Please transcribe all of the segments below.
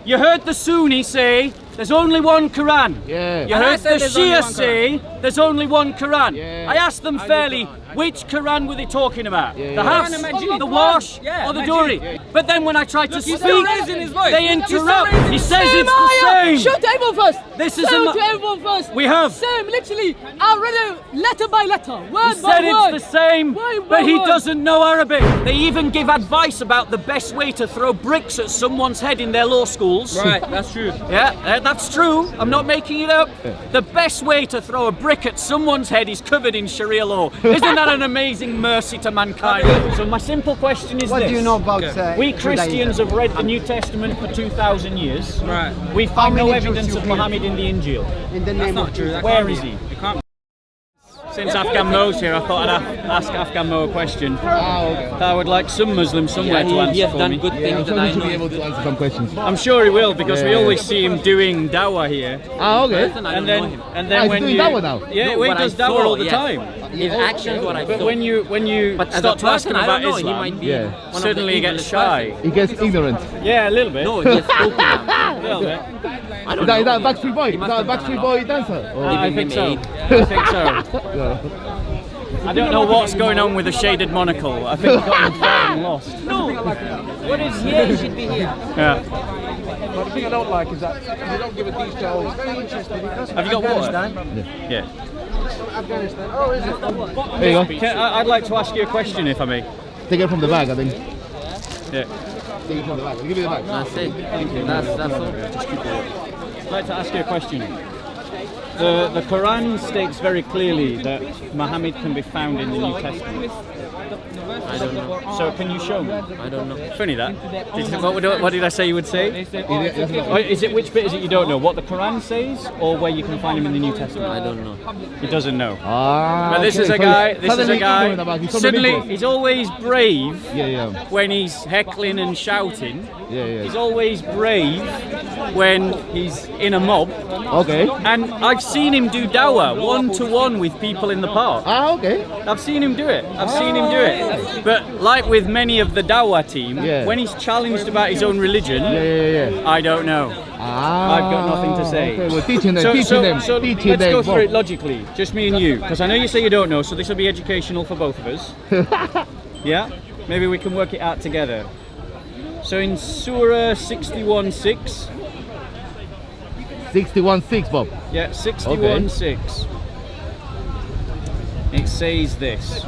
You heard the Sunni say there's only one Quran. Yeah. You heard the Shia say there's only one Quran. Yeah. I asked them fairly, which Quran were they talking about? Yeah. The Hafs, the Wash, or the Duri? But then when I tried to speak, they interrupt. He says it's the same. Show to everyone first. This is Show to everyone first. We have. Same, literally. I read it letter by letter, word He by said word. it's the same, Word but by he word. doesn't know Arabic. They even give advice about the best way to throw bricks at someone's head in their law schools. Right, that's true. Yeah, that's true. I'm not making it up. The best way to throw a brick at someone's head is covered in Sharia law. Isn't that an amazing mercy to mankind? So my simple question is What this. do you know about We Judaism? Christians have read the New Testament for 2,000 years. Right. We find no many evidence Jews of you killed? Muhammad in the Injil. In the That's name not of true. Jesus. That Where can't is be. he? It can't. Since Afghan Mo's here, I thought I'd ask Afghan Mo a question. I would like some Muslim somewhere to answer he has for done me. good things that I should be know. able to answer some questions. I'm sure he will because we Yeah. always see him doing dawah here. Okay. And then he's when doing you dawah now? yeah, No, well, he what I does dawah saw, all the yes. time. His actions, what I But saw. when you But as a start to ask him person, I about don't know. He Islam, might be Yeah. one of the suddenly he gets evilest shy. person. He gets ignorant. Yeah, a little bit. No, he's spoken. A little bit. I don't Is know. that Backstreet Boy? He Is must that have done Backstreet a lot. Boy dancer? I think so. made. I think so. Yeah. I don't know what's going on with the shaded monocle. I think I got him far and lost. No. What is here? He should be here. Yeah. But the thing I don't like is that you don't give a detail. It's very interesting because Have you got water? Afghanistan. Yeah. Afghanistan. Oh, is it? There you go. I'd like to ask you a question, if I may. Take it from the bag, I think. Yeah. Take it from the bag. Give me the bag. That's it. That's all. I'd like to ask you a question. The Quran states very clearly that Muhammad can be found in the New Testament. I don't know. So can you show me? I don't know. Funny that. What did I say you would say? Or is it which bit is it you don't know? What the Quran says, or where you can find him in the New Testament? I don't know. He doesn't know. Ah, But this okay. is a So guy. he's This is a suddenly guy. ignorant about it. He's Suddenly, suddenly he's always brave Yeah. when he's heckling and shouting. Yeah. He's always brave when he's in a mob. Okay. And I've seen him do dawah one-to-one with people in the park. Ah, okay. I've seen him do it. I've seen him do it. But like with many of the dawah team, Yeah. when he's challenged about his own religion, Yeah. I don't know. Ah, I've got nothing to say. Okay, we're teaching them, So teaching them. let's go through it logically, just me and you, because I know you say you don't know, so this will be educational for both of us. Yeah? Maybe we can work it out together. So in Surah 61:6, 61:6, Bob. yeah, 61:6, it says this.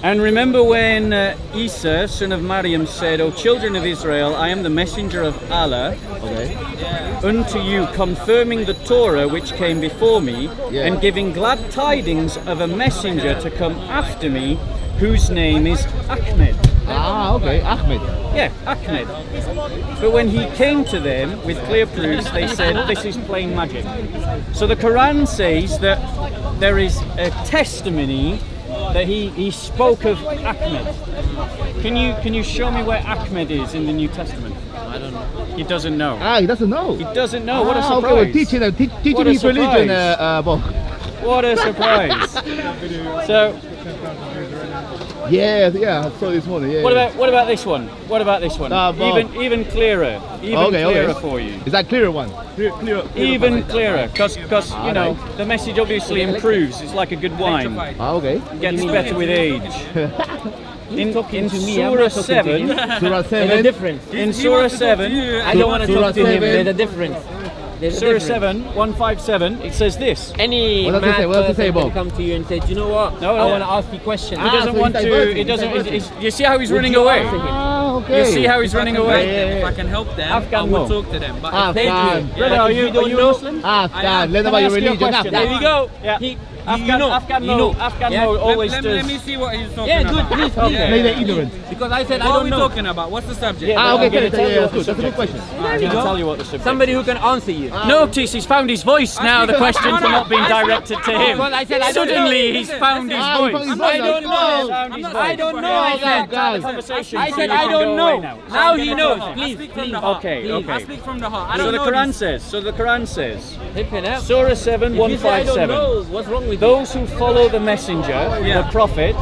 And remember when Isa, son of Maryam, said, O children of Israel, I am the messenger of Allah Okay. unto you, confirming the Torah which came before me, Yeah. and giving glad tidings of a messenger to come after me, whose name is Ahmed. Ah, okay. Ahmed. Yeah, Ahmed. But when he came to them with clear proofs, they said, this is plain magic. So the Quran says that there is a testimony that he spoke of Ahmed. Can you show me where Ahmed is in the New Testament? I don't know. He doesn't know. Ah, he doesn't know. He doesn't know. What a Ah, surprise! okay, we're teaching them, teaching What a his religion, surprise. Bob. What a surprise! So, Yeah, I saw this morning. Yeah. what about this one? What about this one? Bob. Even clearer, clearer for you. Is that clearer one? Clearer. Even clearer, because you know the message obviously improves. It's like a good wine. Ah, okay. Gets better with age. In to me, I'm Surah not talking to 7, him. Surah There's a 7. difference. in Surah 7, I don't want to Surah talk to him. 7. There's a difference. There's a Surah difference. 7, 157, it says this. Any What does it say? mad What does it say, person can Bob? come to you and say, "Do you know what? No, I no. want to ask you questions." He doesn't so want he's to. diverting, He doesn't. he's You see how he's running you away. answer him? Ah, okay. You see how he's running away. If I can help them, Afghan I will Mo. talk to them. But Ah, if they Afghan. do, Brother, are you Muslim? Afghan. Learn Can about I your ask you a religion. question? there Afghan. we go. Yeah. He, Afghan Mo. Afghan Mo always does. Let me see what he's talking Yeah, about. good. Please, please. Maybe they're ignorant. Because I said I What are don't we know. talking about? What's the subject? Yeah, Ah, I'm okay, gonna okay, tell you yeah, what that's the good. That's a good subject question. is. I'm gonna tell you what the subject. Somebody who can answer you. Notice he's found his voice now. The questions are not being directed to him. Because I said I don't know. Suddenly he's found his Ah, he found voice. his I don't know. Found his I voice. don't know. I said. guys. Conversation, I so said you I can don't go know. away now. Now he knows. I Please, speak from please. the heart. Okay, I okay. speak from the heart. I So don't the know Quran these. says. So the Quran says. Flipping out. Surah 7, If you say I don't 157. know, what's wrong with you? Those who follow the messenger, the prophet,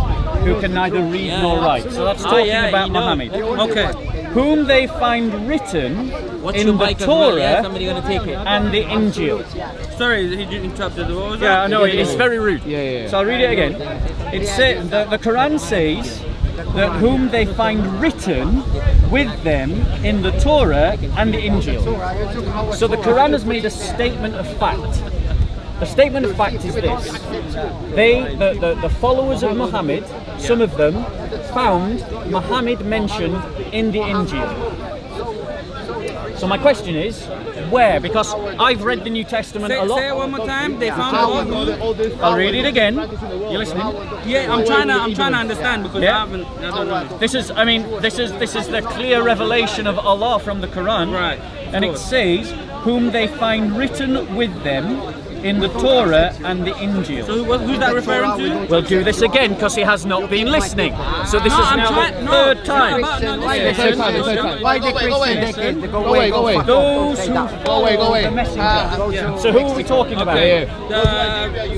who can neither read nor write. So that's talking yeah, about he knows. Muhammad. Okay. whom they find written What's in your the mic as well, yeah? Torah Somebody gonna take it. and the Injil. Sorry, he interrupted. What was Yeah, I that? know, it's very rude. Yeah. So I'll read it again. It says, the Quran says that whom they find written with them in the Torah and the Injil. So the Quran has made a statement of fact. The statement of fact is this. The followers of Muhammad, some of them, found Muhammad mentioned in the Injil. So my question is, where? Because I've read the New Testament a lot. Say it one more time. They found what? I'll read it again. You listening? Yeah, I'm trying to understand because Yeah. I don't know. This is the clear revelation of Allah from the Quran. Right. And it says, whom they find written with them in the Torah and the Injil. So who's that referring to? We'll do this again because he has not been listening. So this No, is I'm now trying- the no, third no, time. about- no, Why the listen. third time? Why the Christian? Listen. Go away. Those who Go follow away. the messenger. So who are we talking about?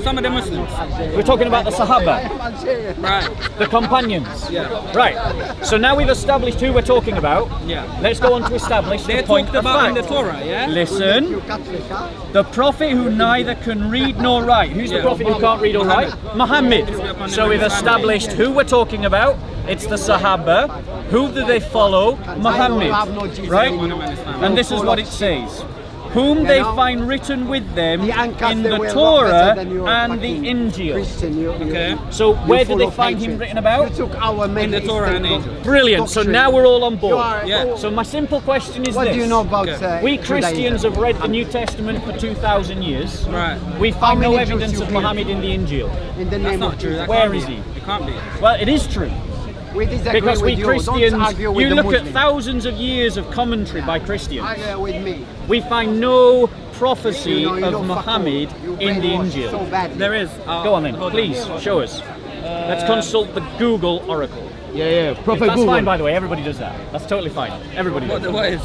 Some of the Muslims. We're talking about the Sahaba, Right. the companions. Yeah. Right. So now we've established who we're talking about. Yeah. Let's go on to establish They're the point talked of about in fact. the Torah, yeah? Listen, the prophet who neither can read nor write. Who's the Yeah. prophet who can't read or write? Muhammad. So we've established who we're talking about. It's the Sahaba. Who do they follow? Muhammad. Right? And this is what it says. Whom they find written with them in the Torah and the Injil. Okay. So where did they find him written about? In the Torah and Injil. Brilliant. So now we're all on board. Yeah. So my simple question is What this. do you know about We Judaism? Christians have read the New Testament for 2,000 years. Right. We find no many Jews evidence you of kill? Muhammad in the Injil. In the That's name not of true. Jesus. That Where can't is be. he? It can't be. Well, it is true. We disagree Because we with you. Christians, Don't argue with you the look at Muslim. thousands of years of commentary by Christians. Argue with me. We find no prophecy You know, of Muhammad in the brainwashed so Injil. badly. There is. Go on then, please, show us. Let's consult the Google Oracle. Yeah. Prophet That's Google. fine, by the way, everybody does that. That's totally fine. Everybody does. What is?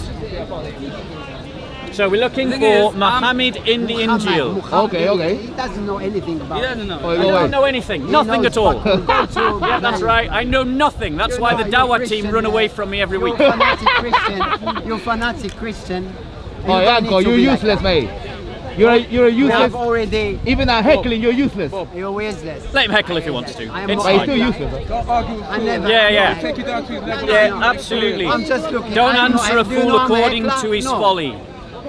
So we're looking Thing for is, Muhammad in the Injil. Muhammad, Okay. He doesn't know anything about He doesn't know. Oh, I go don't away. know anything, nothing knows at all. fucking go to Yeah, that's right. I know nothing. That's why the You're Dawah Christian, team run yeah. away from me every You're week. a fanatic Christian. You're a fanatic Christian. Oh, yeah, don't Uncle, need to you're be like useless, that. mate. You're a You useless. have already. Even at heckling, you're useless. You're useless. Let him heckle if he wants to. I am It's But he's not- still fine. useless. I never. Yeah. Take you down to his level. Yeah, absolutely. I'm just looking. Don't I know- answer a do you fool know I'm according heckler? to his No. folly,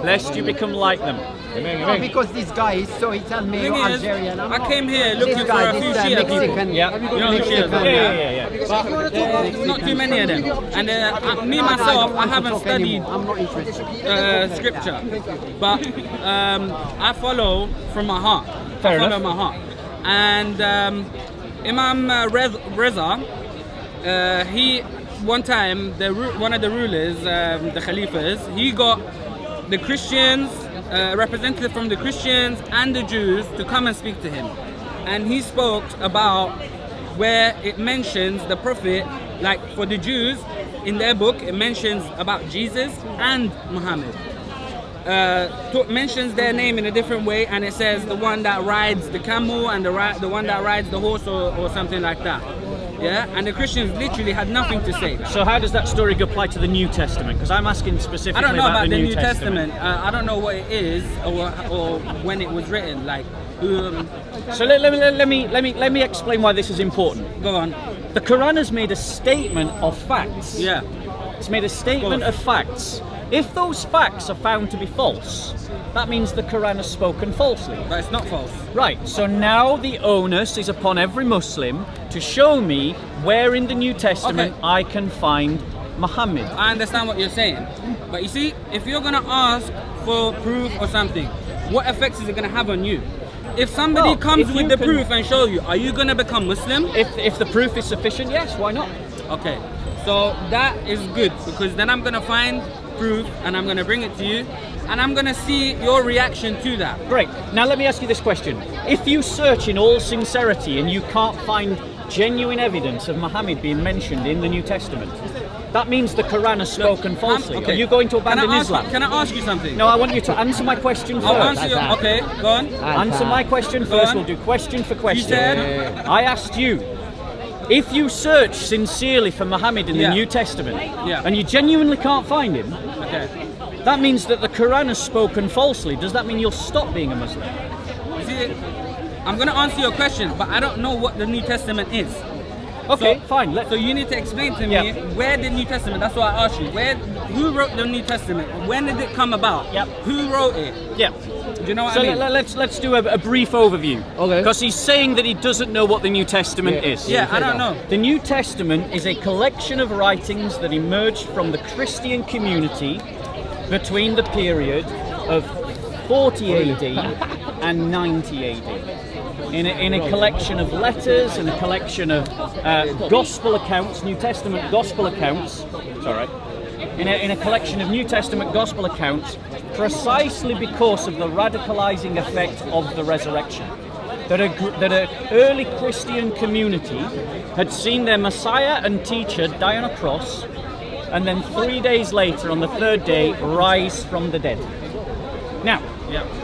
lest you become like them. No, because this guy is so he tell me Thing you're is, Algerian. I'm I not. came here looking This for guy, a few this Shia people. Mexican. Yeah. You know who Shias are, Yeah. Not too many of them. And me myself, I haven't talk studied anymore. I'm not interested. scripture, but I follow from my heart. Fair I follow enough. my heart. And Imam Reza, he one time one of the rulers, the Khalifas, he got the Christians, representative from the Christians and the Jews to come and speak to him, and he spoke about where it mentions the prophet, like for the Jews in their book it mentions about Jesus and Muhammad. Mentions their name in a different way, and it says the one that rides the camel and the one that rides the horse or something like that. Yeah, and the Christians literally had nothing to say. So how does that story apply to the New Testament? Because I'm asking specifically I don't know about the the New Testament. I don't know what it is or when it was written. Like, So let me explain why this is important. go on. The Quran has made a statement of facts. Yeah. It's made a statement of facts. If those facts are found to be false, that means the Quran has spoken falsely. But it's not false. Right, so now the onus is upon every Muslim to show me where in the New Testament Okay. I can find Muhammad. I understand what you're saying. But you see, if you're going to ask for proof or something, what effects is it going to have on you? If somebody Well, comes if with you the can- proof and show you, are you going to become Muslim? If the proof is sufficient, yes, why not? Okay, so that is good because then I'm gonna find proof and I'm gonna bring it to you and I'm gonna see your reaction to that. Great. Now let me ask you this question. If you search in all sincerity and you can't find genuine evidence of Muhammad being mentioned in the New Testament, that means the Quran has spoken falsely. Okay. Are you going to abandon can I ask Islam? You, can I ask you something? No, I want you to answer my question I'll first. answer you. Okay, go on. Answer my question Go first. on. We'll do question for question. said- I asked you, If you search sincerely for Muhammad in the Yeah. New Testament, Yeah. and you genuinely can't find him, Okay. that means that the Quran has spoken falsely. Does that mean you'll stop being a Muslim? You see, I'm gonna answer your question, but I don't know what the New Testament is. Okay, fine. So you need to explain to me Yeah. where the New Testament. That's why I asked you. Who wrote the New Testament? When did it come about? Yep. Who wrote it? Yeah. Do you know what So I mean? let's do a brief overview. Okay. Because he's saying that he doesn't know what the New Testament is. Yeah, I don't know. The New Testament is a collection of writings that emerged from the Christian community between the period of 40 AD and 90 AD. In a collection of letters and a collection of gospel accounts, New Testament gospel accounts. Sorry. In a collection of New Testament gospel accounts, precisely because of the radicalizing effect of the resurrection. That an early Christian community had seen their Messiah and teacher die on a cross, and then 3 days later, on the third day, rise from the dead. Now,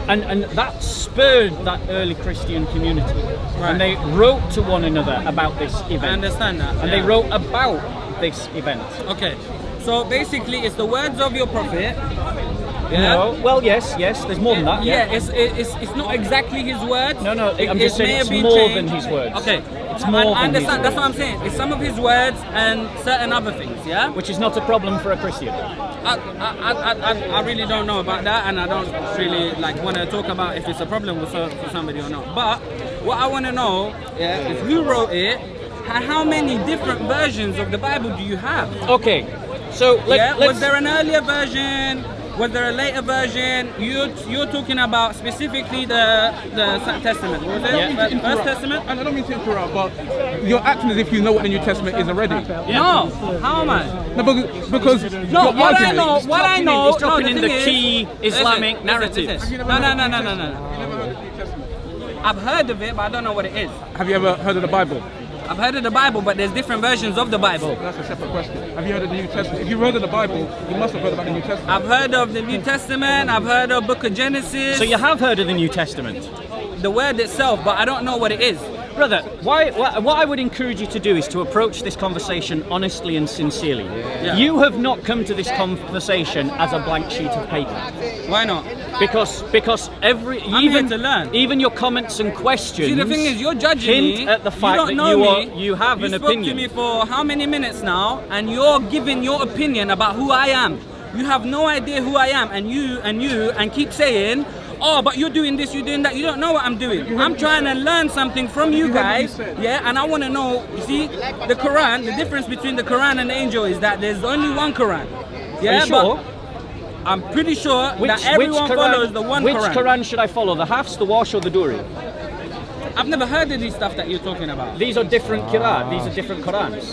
and that spurred that early Christian community, and they wrote to one another about this event. I understand that. And they wrote about this event. Okay. So basically, it's the words of your prophet. Yeah. No, well, yes, there's more than that. Yeah, it's not exactly his words. No, I'm just may saying have it's been more changed. than his words. Okay. It's more I than his understand. That's words. what I'm saying. It's some of his words and certain other things. Yeah. Which is not a problem for a Christian. I really don't know about that, and I don't really want to talk about if it's a problem for somebody or not. But what I want to know is who wrote it, and how many different versions of the Bible do you have? Okay, so let's... Was there an earlier version? Was there a later version? You're talking about specifically the Testament, was it? Yeah. First Testament? And I don't mean to interrupt, but you're acting as if you know what the New Testament is already. No. How am I? No, because No, your what I argument- know, He's dropping no, in the the thing key is, Islamic listen, narratives. listen. No. You never heard of the New Testament? I've heard of it, but I don't know what it is. Have you ever heard of the Bible? I've heard of the Bible, but there's different versions of the Bible. That's a separate question. Have you heard of the New Testament? If you've heard of the Bible, you must have heard about the New Testament. I've heard of the New Testament, I've heard of Book of Genesis, So you have heard of the New Testament? the word itself, but I don't know what it is. Brother, what I would encourage you to do is to approach this conversation honestly and sincerely. Yeah. You have not come to this conversation as a blank sheet of paper. Why not? Because I'm here to learn. even your comments and questions See, the thing is, you're judging hint me. at the fact you that don't know you have an You spoke opinion. to me for how many minutes now, and you're giving your opinion about who I am. You have no idea who I am, and keep saying, oh, but you're doing this, you're doing that. You don't know what I'm doing. I'm trying to learn something from you guys, yeah, and I want to know, you see, the Quran, the difference between the Quran and the angel is that there's only one Quran. Yeah, Are you sure? but I'm pretty sure that everyone follows the one Which Quran. Quran should I follow? The Hafs, the Warsh, or the Duri? I've never heard of these stuff that you're talking about. These are different Quran. These are different Qurans.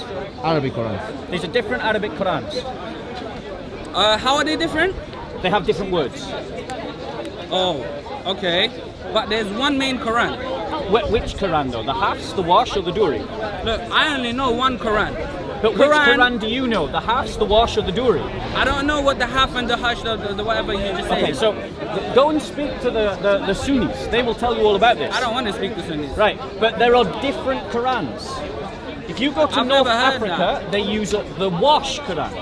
Arabic Quran. These are different Arabic Qurans. How are they different? They have different words. Oh, okay. But there's one main Quran. Which Quran though? The Hafs, the Warsh, or the Duri? Look, I only know one Quran. But which Quran do you know? The Hafs, the Warsh, or the Duri? I don't know what the half and the hush, the whatever you just said. Okay, so go and speak to the Sunnis. They will tell you all about this. I don't want to speak to Sunnis. Right, but there are different Qurans. If you go to I've North never heard Africa, that. they use the Warsh Quran.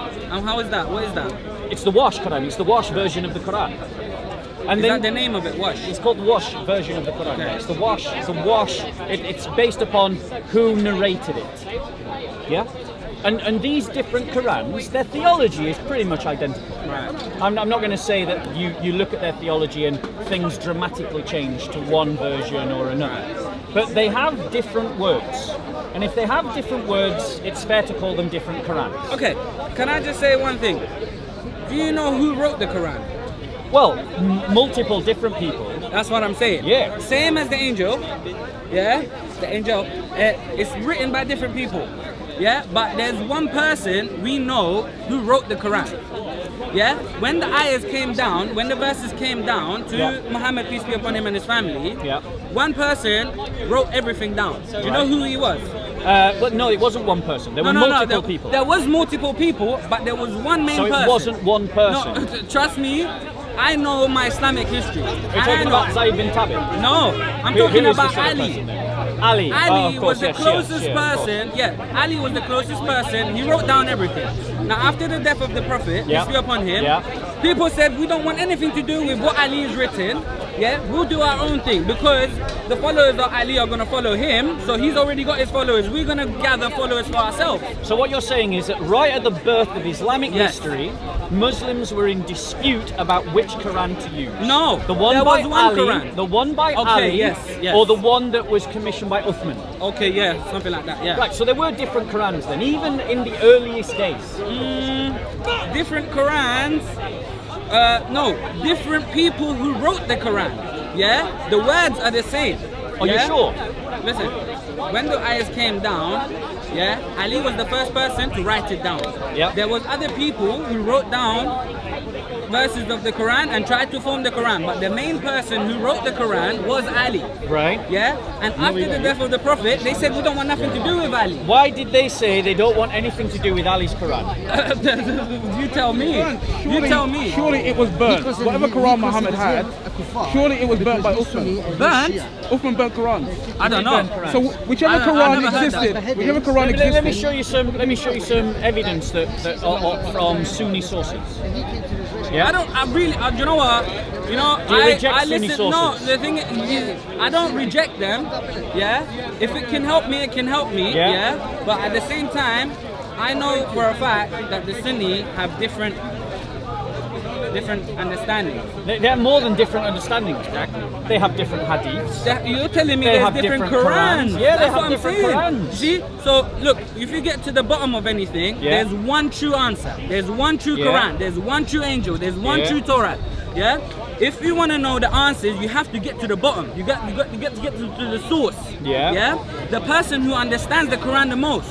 How is that? What is that? It's the Warsh Quran. It's the Warsh version of the Quran. And Is then that the name of it? Wash. it's called the Warsh version of the Quran. Okay. It's the Warsh. It's the Warsh. It's based upon who narrated it. Yeah. And these different Qurans, their theology is pretty much identical. Right. I'm not going to say that you look at their theology and things dramatically change to one version or another. But they have different words. And if they have different words, it's fair to call them different Qurans. Okay, can I just say one thing? Do you know who wrote the Quran? Well, multiple different people. That's what I'm saying. Yeah. Same as the angel. Yeah? The angel. It's written by different people. Yeah? But there's one person we know who wrote the Quran. Yeah? When the ayahs came down, when the verses came down to Muhammad, peace be upon him, and his family, one person wrote everything down. Do you know who he was? But no, it wasn't one person. There were multiple people. There was multiple people, but there was one main So person. it wasn't one person. No, trust me, I know my Islamic history. You're talking about Zayd bin Thabit? No, I'm Who talking is about this other Ali. person then? Ali. Ali Of was course, the yes, closest of course. person. Yeah, Ali was the closest person. He wrote down everything. Now, after the death of the Prophet, Yeah. peace be upon him, Yeah. people said we don't want anything to do with what Ali has written. Yeah, we'll do our own thing because the followers of Ali are gonna follow him. So he's already got his followers. We're gonna gather followers for ourselves. So what you're saying is that right at the birth of Islamic Yes. history, Muslims were in dispute about which Quran to use. No, the one there by was one Ali, Quran. the one by Okay, Ali, yes, yes. or the one that was commissioned by Uthman. Okay, yeah, something like that. Yeah. Right. So there were different Qurans then, even in the earliest days. Different Qurans. No, different people who wrote the Quran. Yeah, the words are the same. Are you yeah? sure? Listen, when the ayahs came down, yeah, Ali was the first person to write it down. Yeah. There was other people who wrote down verses of the Quran and tried to form the Quran, but the main person who wrote the Quran was Ali. Right. Yeah, and after the death of the Prophet, they said we don't want nothing to do with Ali. Why did they say they don't want anything to do with Ali's Quran? You tell me. You tell me. Surely it was burnt. Whatever Quran Muhammad had, surely it was burnt by Uthman. Burnt? Uthman burnt Quran. I don't know. So whichever I Quran never heard existed, that. whichever Quran Let me existed. show you some. Let me show you some evidence that from Sunni sources. Yeah. You know what? You know, Do you reject I Sunni listen. No, sources? the thing is, I don't reject them. Yeah, if it can help me, it can help me. Yeah. Yeah, but at the same time, I know for a fact that the Sunni have different understandings. They have more than different understandings, Jack. They have different hadiths. You're telling me They there's have different different Qurans. Qurans. Yeah, they That's have what I'm different saying. Qurans. See, so look, if you get to the bottom of anything, Yeah. there's one true answer. There's one true Yeah. Quran. There's one true angel. There's one Yeah. true Torah. Yeah. If you want to know the answers, you have to get to the bottom. You got to get to the source. Yeah. Yeah. The person who understands the Quran the most.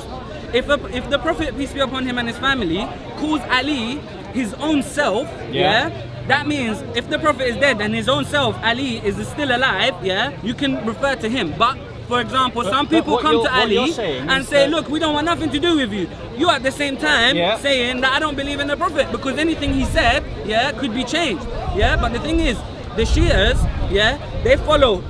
If the Prophet, peace be upon him and his family, calls Ali his own self, Yeah. that means if the Prophet is dead and his own self, Ali, is still alive, yeah, you can refer to him. But for example, some people what come you're- to what Ali you're saying and is say, that- look, we don't want nothing to do with you. You at the same time Yeah. saying that I don't believe in the Prophet because anything he said, yeah, could be changed. Yeah, but the thing is, the Shias, yeah, they follow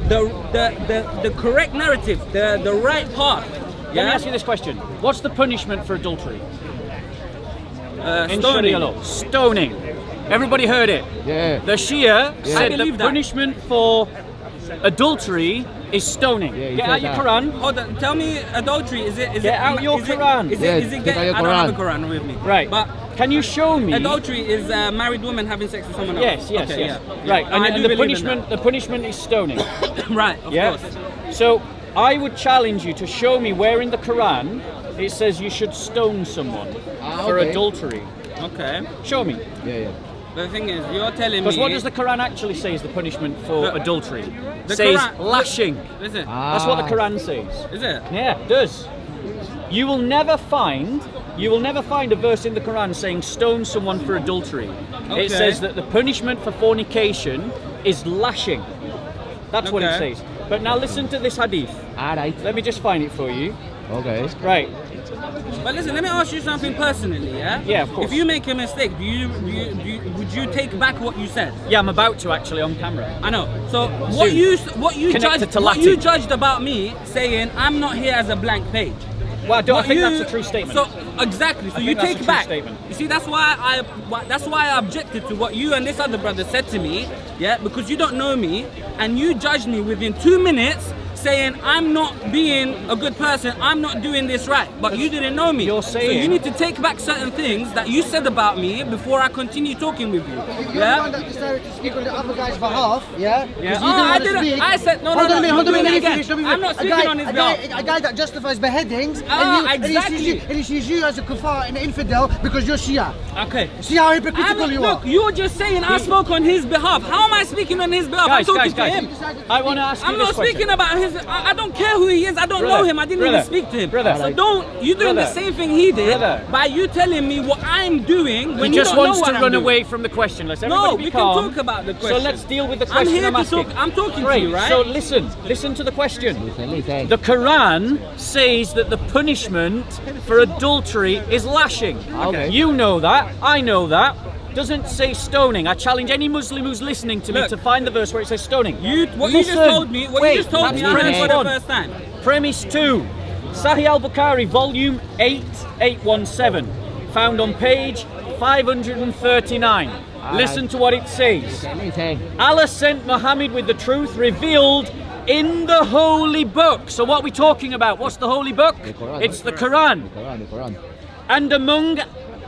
the correct narrative, the right path. Let Yeah, me ask you this question: what's the punishment for adultery in stoning. Sharia law? Stoning. Everybody heard it. Yeah. The Shia I said the believe that. punishment for adultery is stoning. Yeah, he Get said out your that. Quran. Hold on, tell me adultery, is it Get out your is it- Quran. Is Yeah, it, is it take out your I don't have a Quran. Quran with me. Right. But Can you show me? adultery is a married woman having sex with someone else. Yes. Okay, yeah. Right. No, I And do the believe in punishment. The punishment is stoning. that. Right, of Yeah. course. So I would challenge you to show me where in the Quran it says you should stone someone for okay. adultery. Okay. Show me. Yeah. The thing is, you're telling me. Because what does the Quran actually say is the punishment for The- adultery? the It says Quran- lashing. Listen, That's what the Quran says. is it? Yeah, it does. You will never find a verse in the Quran saying stone someone for adultery. Okay. It says that the punishment for fornication is lashing. That's what it Okay. says. But now listen to this hadith. Alright. Let me just find it for you. Okay. Right. But listen, let me ask you something personally, yeah? Yeah, of course. If you make a mistake, would you take back what you said? Yeah, I'm about to actually on camera. I know. So Soon. what you Connected to what you Latin. judged about me saying I'm not here as a blank page. Well, I What think you- that's a true statement. So exactly. So I you think that's a take true back. statement. You see, that's why I objected to what you and this other brother said to me. Yeah, because you don't know me and you judged me within 2 minutes, saying I'm not being a good person. I'm not doing this right. But you didn't know me. You're So saying- you need to take back certain things that you said about me before I continue talking with you. You're the Yeah. one that decided to speak on the other guy's behalf, yeah? 'Cause you Oh, didn't I want to didn't. speak. I said no. Hold on a minute, you're hold on a doing minute, it again. finish, let me I'm not finish. speaking on his behalf. A guy that justifies beheadings, Ah, and exactly. he sees you as a kuffar and an infidel because you're Shia. Okay. See how hypocritical you are? Look, you're just saying I spoke on his behalf. How am I speaking on his behalf? I'm talking to him. I want to ask you I'm this not question. speaking about his. I don't care who he is. I don't know Brother, him. I didn't brother, even speak to him. brother. So don't. You're doing the Brother, same thing he did brother. by you telling me what I'm doing when He you just don't wants know to what I'm run doing. away from the question. Let's everybody No, be we can calm. talk about the question. So let's deal with the I'm question here I'm to asking. talk. I'm talking to Great. you, right? So listen to the question. Listen. The Quran says that the punishment for adultery is lashing. Okay. You know that. I know that. doesn't say stoning. I challenge any Muslim who's listening to me Look. to find the verse where it says stoning. What you just told me, I heard for the first time. Premise 2. Sahih al-Bukhari, volume 8, 817. Found on page 539. Listen to what it says. Allah sent Muhammad with the truth revealed in the holy book. So what are we talking about? What's the holy book? It's the Quran. And among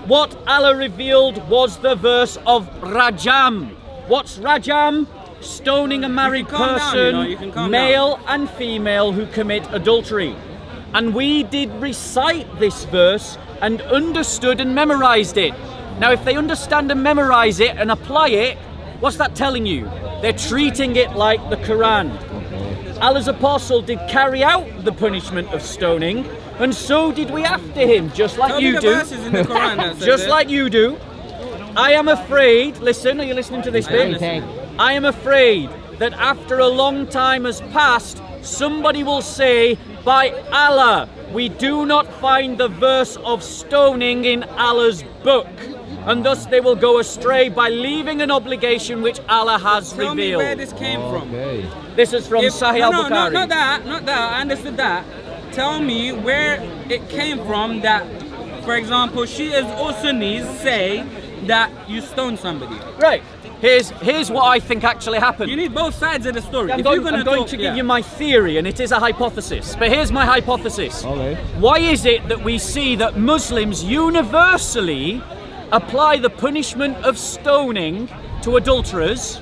what Allah revealed was the verse of Rajam. What's Rajam? Stoning a married person, male and female, who commit adultery. And we did recite this verse and understood and memorized it. Now, if they understand and memorize it and apply it, what's that telling you? They're treating it like the Quran. Allah's apostle did carry out the punishment of stoning, and so did we after him, just like you do. Verses in the Quran that says Just it. like you do. I am afraid, listen, are you listening to this bit? I am afraid that after a long time has passed, somebody will say, by Allah, we do not find the verse of stoning in Allah's book. And thus they will go astray by leaving an obligation which Allah has Tell me revealed. where this came from. This is from Sahih al-Bukhari. Not that. I understood that. Tell me where it came from that, for example, Shias or Sunnis say that you stoned somebody. Right. Here's what I think actually happened. You need both sides of the story. I'm going to give you my theory, and it is a hypothesis. But here's my hypothesis. Okay. Why is it that we see that Muslims universally apply the punishment of stoning to adulterers?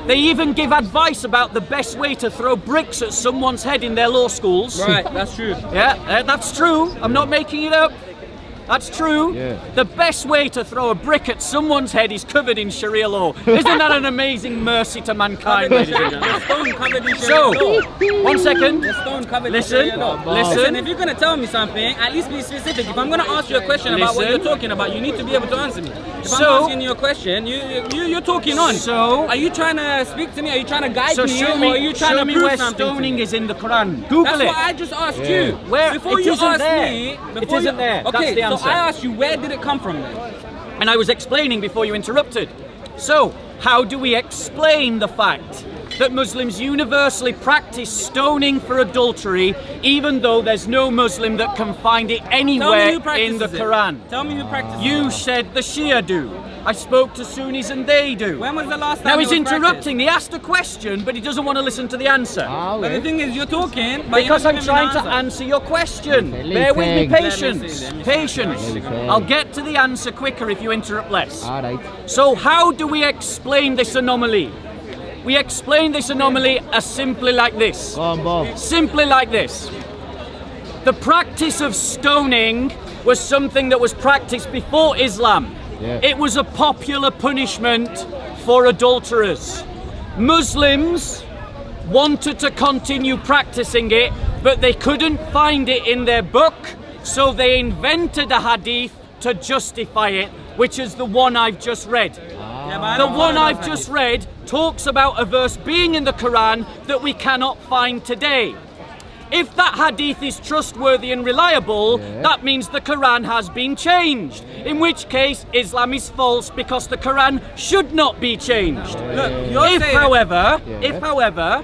They even give advice about the best way to throw bricks at someone's head in their law schools. Right, that's true. Yeah, that's true. I'm not making it up. That's true. Yeah. The best way to throw a brick at someone's head is covered in Sharia law. Isn't that an amazing mercy to mankind, ladies and gentlemen? The stone covered in Sharia So, law. 1 second. The stone covered Listen, in Sharia law. listen. If you're going to tell me something, at least be specific. If I'm going to ask you a question about what you're Listen. talking about, you need to be able to answer me. If So- I'm asking you a question, you're talking on. So- are you trying to speak to me? Are you trying to guide So me? show or are me, you trying show to me prove where something to stoning me? is in the Quran. Google That's it. what I just asked you. Where? Before It you isn't asked there. me, It before isn't you, there. That's Okay, the so answer. I asked you, where did it come from then? And I was explaining before you interrupted. So, how do we explain the fact that Muslims universally practice stoning for adultery, even though there's no Muslim that can find it Tell me anywhere who practices in the it. Quran? Tell me who practices You it. said the Shia do. I spoke to Sunnis and they do. When was the last time Now it he's was interrupting. He asked a question, but he doesn't want to listen to the answer. But the thing is, you're talking, but Because you're I'm not giving me trying an to answer your question. Bear with me, patience. Let me see. Patience. I'll get to the answer quicker if you interrupt less. Alright. So how do we explain this anomaly? We explain this anomaly as simply like this. Go on, Bob. Simply like this. The practice of stoning was something that was practiced before Islam. Yeah. It was a popular punishment for adulterers. Muslims wanted to continue practicing it, but they couldn't find it in their book, so they invented a hadith to justify it, which is the one I've just read. The one I've just read talks about a verse being in the Quran that we cannot find today. If that hadith is trustworthy and reliable, that means the Quran has been changed. In which case, Islam is false because the Quran should not be changed. Look, you're If, saying- however,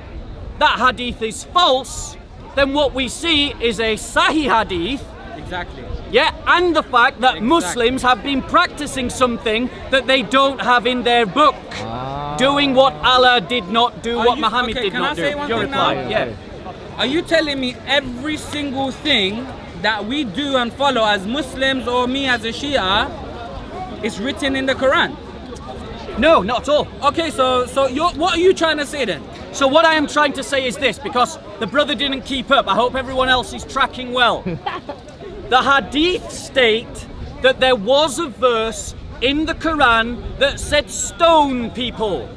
that hadith is false, then what we see is a Sahih hadith. Exactly. Yeah, and the fact that Muslims have been practicing something that they don't have in their book. Doing what Allah did not do, what Muhammad did can not I do. say one Your thing reply, now? yeah. Are you telling me every single thing that we do and follow as Muslims or me as a Shia is written in the Quran? No, not at all. Okay, so what are you trying to say then? So what I am trying to say is this, because the brother didn't keep up. I hope everyone else is tracking well. The hadith state that there was a verse in the Quran that said stone people.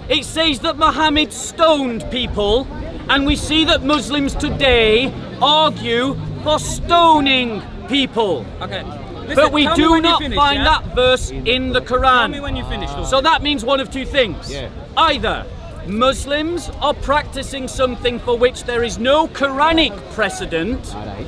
It says that Muhammad stoned people, and we see that Muslims today argue for stoning people. Okay. Listen, But we tell me do when you not finish, find yeah? that verse in the Tell me Quran. when you finish. So that means one of two things. Yeah. Either Muslims are practicing something for which there is no Quranic precedent, Alright.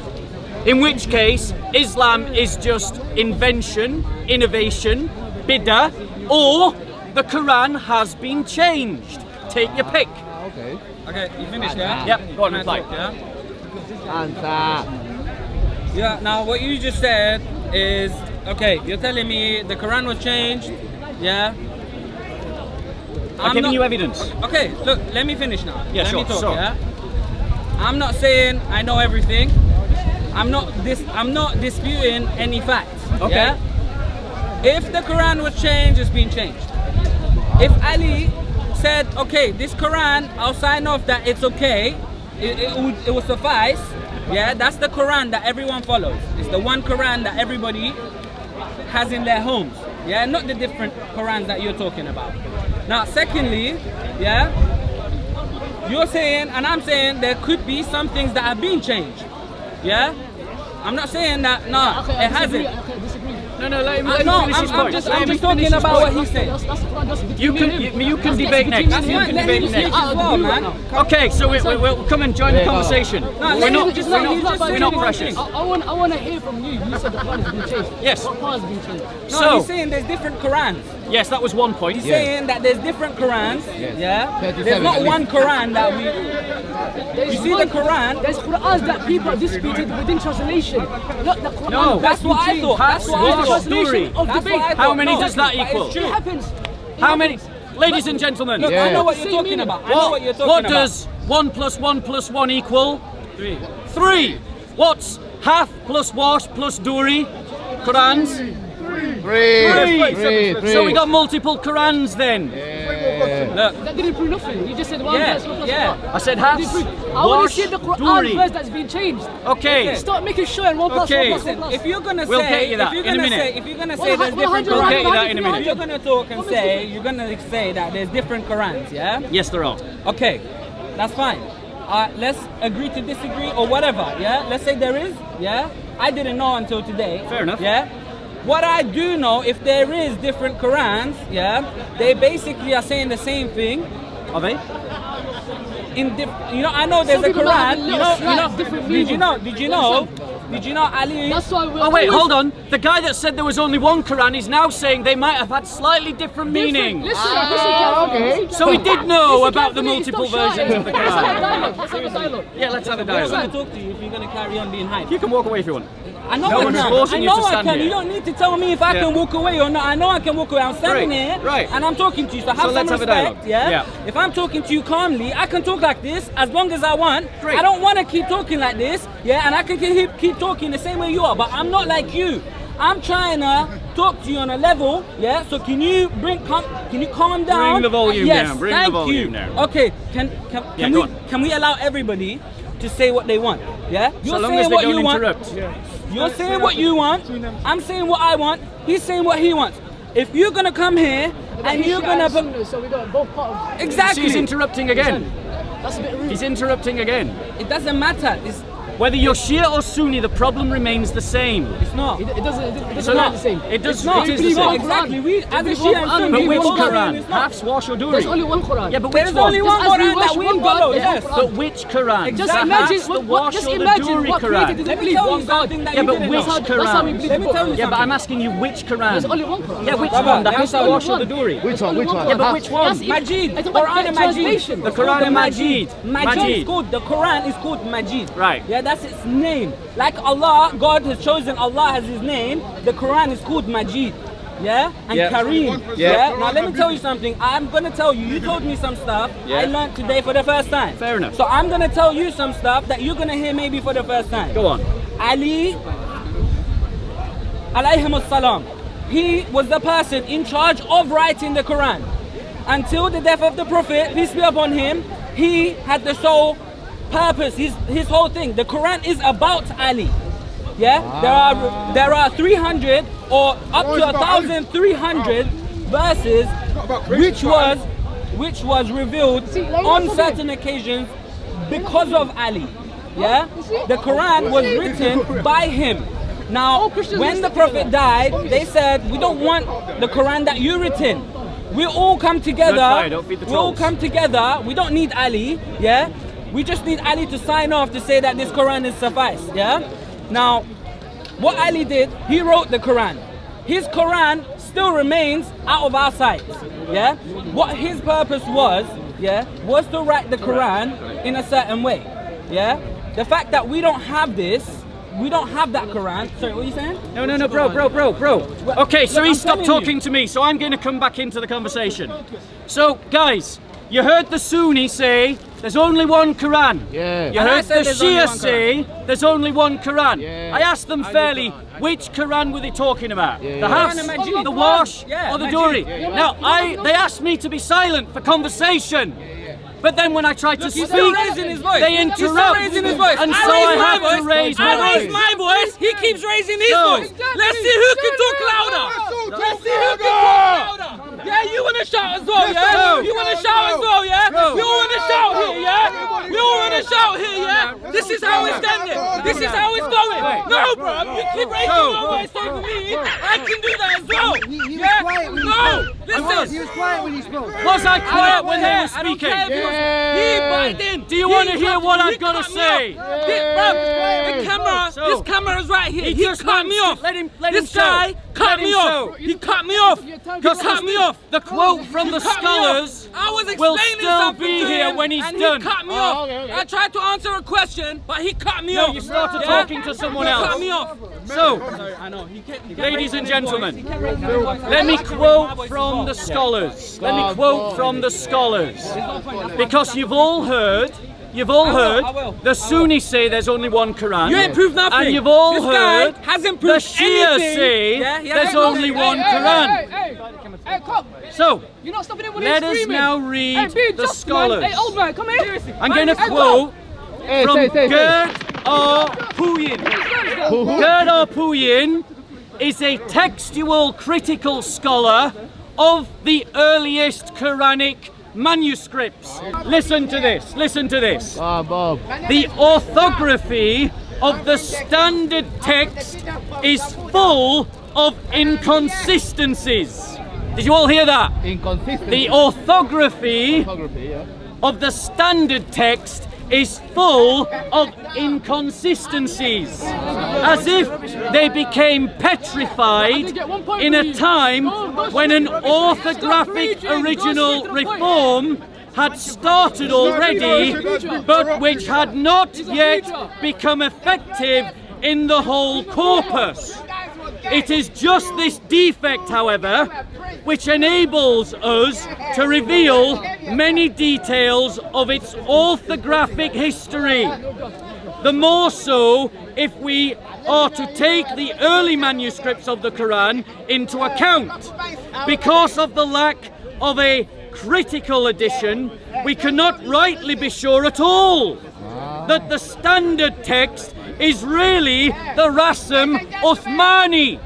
in which case Islam is just invention, innovation, bid'ah, or the Quran has been changed. Take your pick. Okay. Okay, you finished, yeah? Yep, go on, Can I reply. talk, yeah? Answer. Yeah, now what you just said is, okay, you're telling me the Quran was changed, yeah? I'm giving you evidence. Okay, look, let me finish now. Yeah, let sure, me talk, sure. yeah? I'm not saying I know everything. I'm not disputing any facts. Okay. Yeah? If the Quran was changed, it's been changed. If Ali said, okay, this Quran, I'll sign off that it's okay, it will suffice. Yeah, that's the Quran that everyone follows. It's the one Quran that everybody has in their homes. Yeah, not the different Qurans that you're talking about. Now, secondly, yeah, you're saying and I'm saying there could be some things that have been changed. Yeah, I'm not saying that. No, it hasn't. No, let him No, finish his point. I'm just talking about what he's saying. You can debate next. That's You fine. can Let debate him speak next. as well, man. Okay, so we'll come and join the conversation. We're not precious. I want to hear from you. You said the Quran has been changed. Yes. What part has been changed? No, So- he's saying there's different Qurans. Yes, that was one point. He's saying that there's different Qurans. Yeah. 37 There's not at one Quran that we. There's see the Quran? There's Qurans that people are disputed within translation. Not the Quran. No, That's what I thought. That's what I What's thought. story? Of That's debate. what I How thought. many No, does that but it's equal? true. It happens. How many? Ladies and gentlemen, Look, I know what you're Same talking meaning. about. I know what you're talking what about. does 1 plus 1 plus 1 equal? 3. 3. What's half plus wash plus duri? Qurans? Three. So we got multiple Qurans then. Look, That didn't prove nothing. You just said one Yeah, verse, one plus yeah. one. I said half. Didn't prove. I want wash, to see the Quran duri. verse that's been changed. Okay. Start making sure and one plus Okay. one plus one listen, plus. if you're gonna We'll say, get you that if you're in a gonna minute. say, if you're gonna say there's different 100, We'll Qurans, get you that in a minute. if you're gonna talk and say, you're gonna say that there's different Qurans, yeah? Yes, there are. Okay, that's fine. Let's agree to disagree or whatever, yeah? Let's say there is, yeah? I didn't know until today. Fair enough. Yeah? What I do know, if there is different Qurans, yeah, they basically are saying the same thing. Are they? I know there's Some a people might have Quran. a little slight different meaning. Did you know Ali? That's why we're Oh wait, always hold on. The guy that said there was only one Quran is now saying they might have had slightly different meaning. Listen carefully. So he did know Listen about the carefully, multiple stop shouting. versions of the Let's have a Quran. dialogue. Let's have a dialogue. Yeah, let's have a I'm not dialogue. going to talk to you if you're going to carry on being hyped. You can walk away if you want. I know No I one's can. forcing I you know to I stand can. here. You don't need to tell me if I can walk away or not. I know I can walk away. I'm standing Right, here right. and I'm talking to you. So have So some let's have a respect. dialogue. Yeah? Yeah. If I'm talking to you calmly, I can talk like this as long as I want. Great. I don't want to keep talking like this. Yeah, and I can keep talking the same way you are. But I'm not like you. I'm trying to talk to you on a level. Yeah. So can you calm down? Bring the volume yes, down, bring the thank volume you. down. Okay. Yeah, go on. Can we allow everybody to say what they want? Yeah. So long as they don't interrupt. You're saying what you want. I'm saying what I want. He's saying what he wants. If you're gonna come here and you're gonna So we got both parts. exactly, He's interrupting again. That's a bit rude. He's interrupting again. it doesn't matter. Whether you're Shia or Sunni, the problem remains the same. It's not. It doesn't So matter the same. It does. It's not. It is the believe same. one Exactly. We as a believe Shia one and Quran. Sunni, But we which both agree Quran? it's not. Half wash or There's duri? only one Quran. Yeah, but There's which one? only one Just as we Quran that worship we one God, follow. there's Yes. one Quran. But which Quran? Just The imagine half, the what wash just or the imagine duri what created Quran? the Let me belief tell one you God. something that Yeah, you but didn't which know. That's how we Quran? believe Let me the tell book. you Yeah, but I'm something. asking you which Quran? There's only one Quran. Yeah, which Baba, one? The let me half, tell the you wash or the one. duri? Which one? Which one? Yeah, but which one? That's it. Majid. I talk about Quran and Majid. translation. The Quran and Majid. Majid is called, the Quran is called Majid. Right. Yeah, that's its name. Like Allah, God has chosen Allah as his name. The Quran is called Majid. Yeah? And Yeah. Kareem. Yeah. Now let me tell you something. I'm gonna tell you, you told me some stuff Yeah. I learned today for the first time. Fair enough. So I'm gonna tell you some stuff that you're gonna hear maybe for the first time. Go on. Ali alayhim salam. He was the person in charge of writing the Quran. Until the death of the Prophet, peace be upon him, he had the sole purpose, his whole thing. The Quran is about Ali. Yeah? There are 300 or up to 1,300 verses which was revealed on certain occasions because of Ali. Yeah? The Quran was written by him. Now, when the Prophet died, they said, we don't want the Quran that you written. We all come together. Fire, don't feed the We all trolls. come together. We don't need Ali. Yeah? We just need Ali to sign off to say that this Quran is suffice. Yeah? Now, what Ali did, he wrote the Quran. his Quran still remains out of our sight. Yeah, what his purpose was, was to write the Quran in a certain way. Yeah, the fact that we don't have this. We don't have that Quran. Sorry, what are you saying? No, bro. Okay, so Look, he I'm stopped telling talking to me, so I'm going to come back into the conversation. So, guys, you heard the Sunni say there's only one Quran. Yeah. You And I heard said the there's only Shia one say there's only one Quran. Yeah. I asked them fairly, which Quran were they talking about? Yeah. The Hafs, Quran and Majid. the Wash, Yeah, or the Majid. Duri? Now, they asked me to be silent for conversation. But then when I tried to He's speak, still raising his voice. they He's still interrupt, raising his voice. and I so I raise my have to voice. raise my I raise voice. my voice. He keeps raising his So- voice. Let's see who can talk louder. Let's see who can talk louder. Yeah, you want to shout as well, yeah? You want to shout as well, yeah? We all want to shout here, yeah? We all want to shout here, yeah? This is how it's standing. This is how it's going. No, bro, you keep raising your voice over me. I can do that as well. He was Yeah? quiet when he No, spoke. He listen. was quiet when he spoke. Was I I quiet don't when they care. were I don't speaking? care if he was- He bited in. Do you He want to hear cut- what he I've got to cut me say? off. The camera, So- this camera is right here. He He just cut me wants off. to- let him This show. guy cut Let me him off. show. He cut me off. He cut me off. The quote from the Cut me off. scholars I was will explaining still something be to here him, when he's and done. He cut me Oh, off. okay. I tried to answer a question, but he cut me No, off. you started Yeah? talking to someone He else. cut me off. So, I know. He kept ladies and raising his voice. gentlemen, He kept raising his voice. let me I raised my quote voice from as the well. scholars. Let me quote from the scholars. Because you've all heard I will. the Sunni say there's only one Quran. You ain't proved nothing. And you've all This guy heard hasn't the proved Shia anything. say Yeah, he there's hasn't only proved one anything. Quran. Hey, come. So, You're not stopping him when let he's us screaming. now Hey, read be the just, scholars. man. Hey, old man, come here. I'm going to Hey, quote Hey, from say. Gerd R. Puyin. Gerd R. Puyin is a textual critical scholar of the earliest Quranic manuscripts. Listen to this. Bob. The orthography of the standard text is full of inconsistencies. Did you all hear that? Inconsistent. The orthography Photography, yeah. of the standard text is full of inconsistencies, as if they became petrified in a time when an orthographic original reform had started already, but which had not yet become effective in the whole corpus. It is just this defect, however, which enables us to reveal many details of its orthographic history. The more so if we are to take the early manuscripts of the Quran into account. Because of the lack of a critical edition, we cannot rightly be sure at all that the standard text is really the Rasm Uthmani.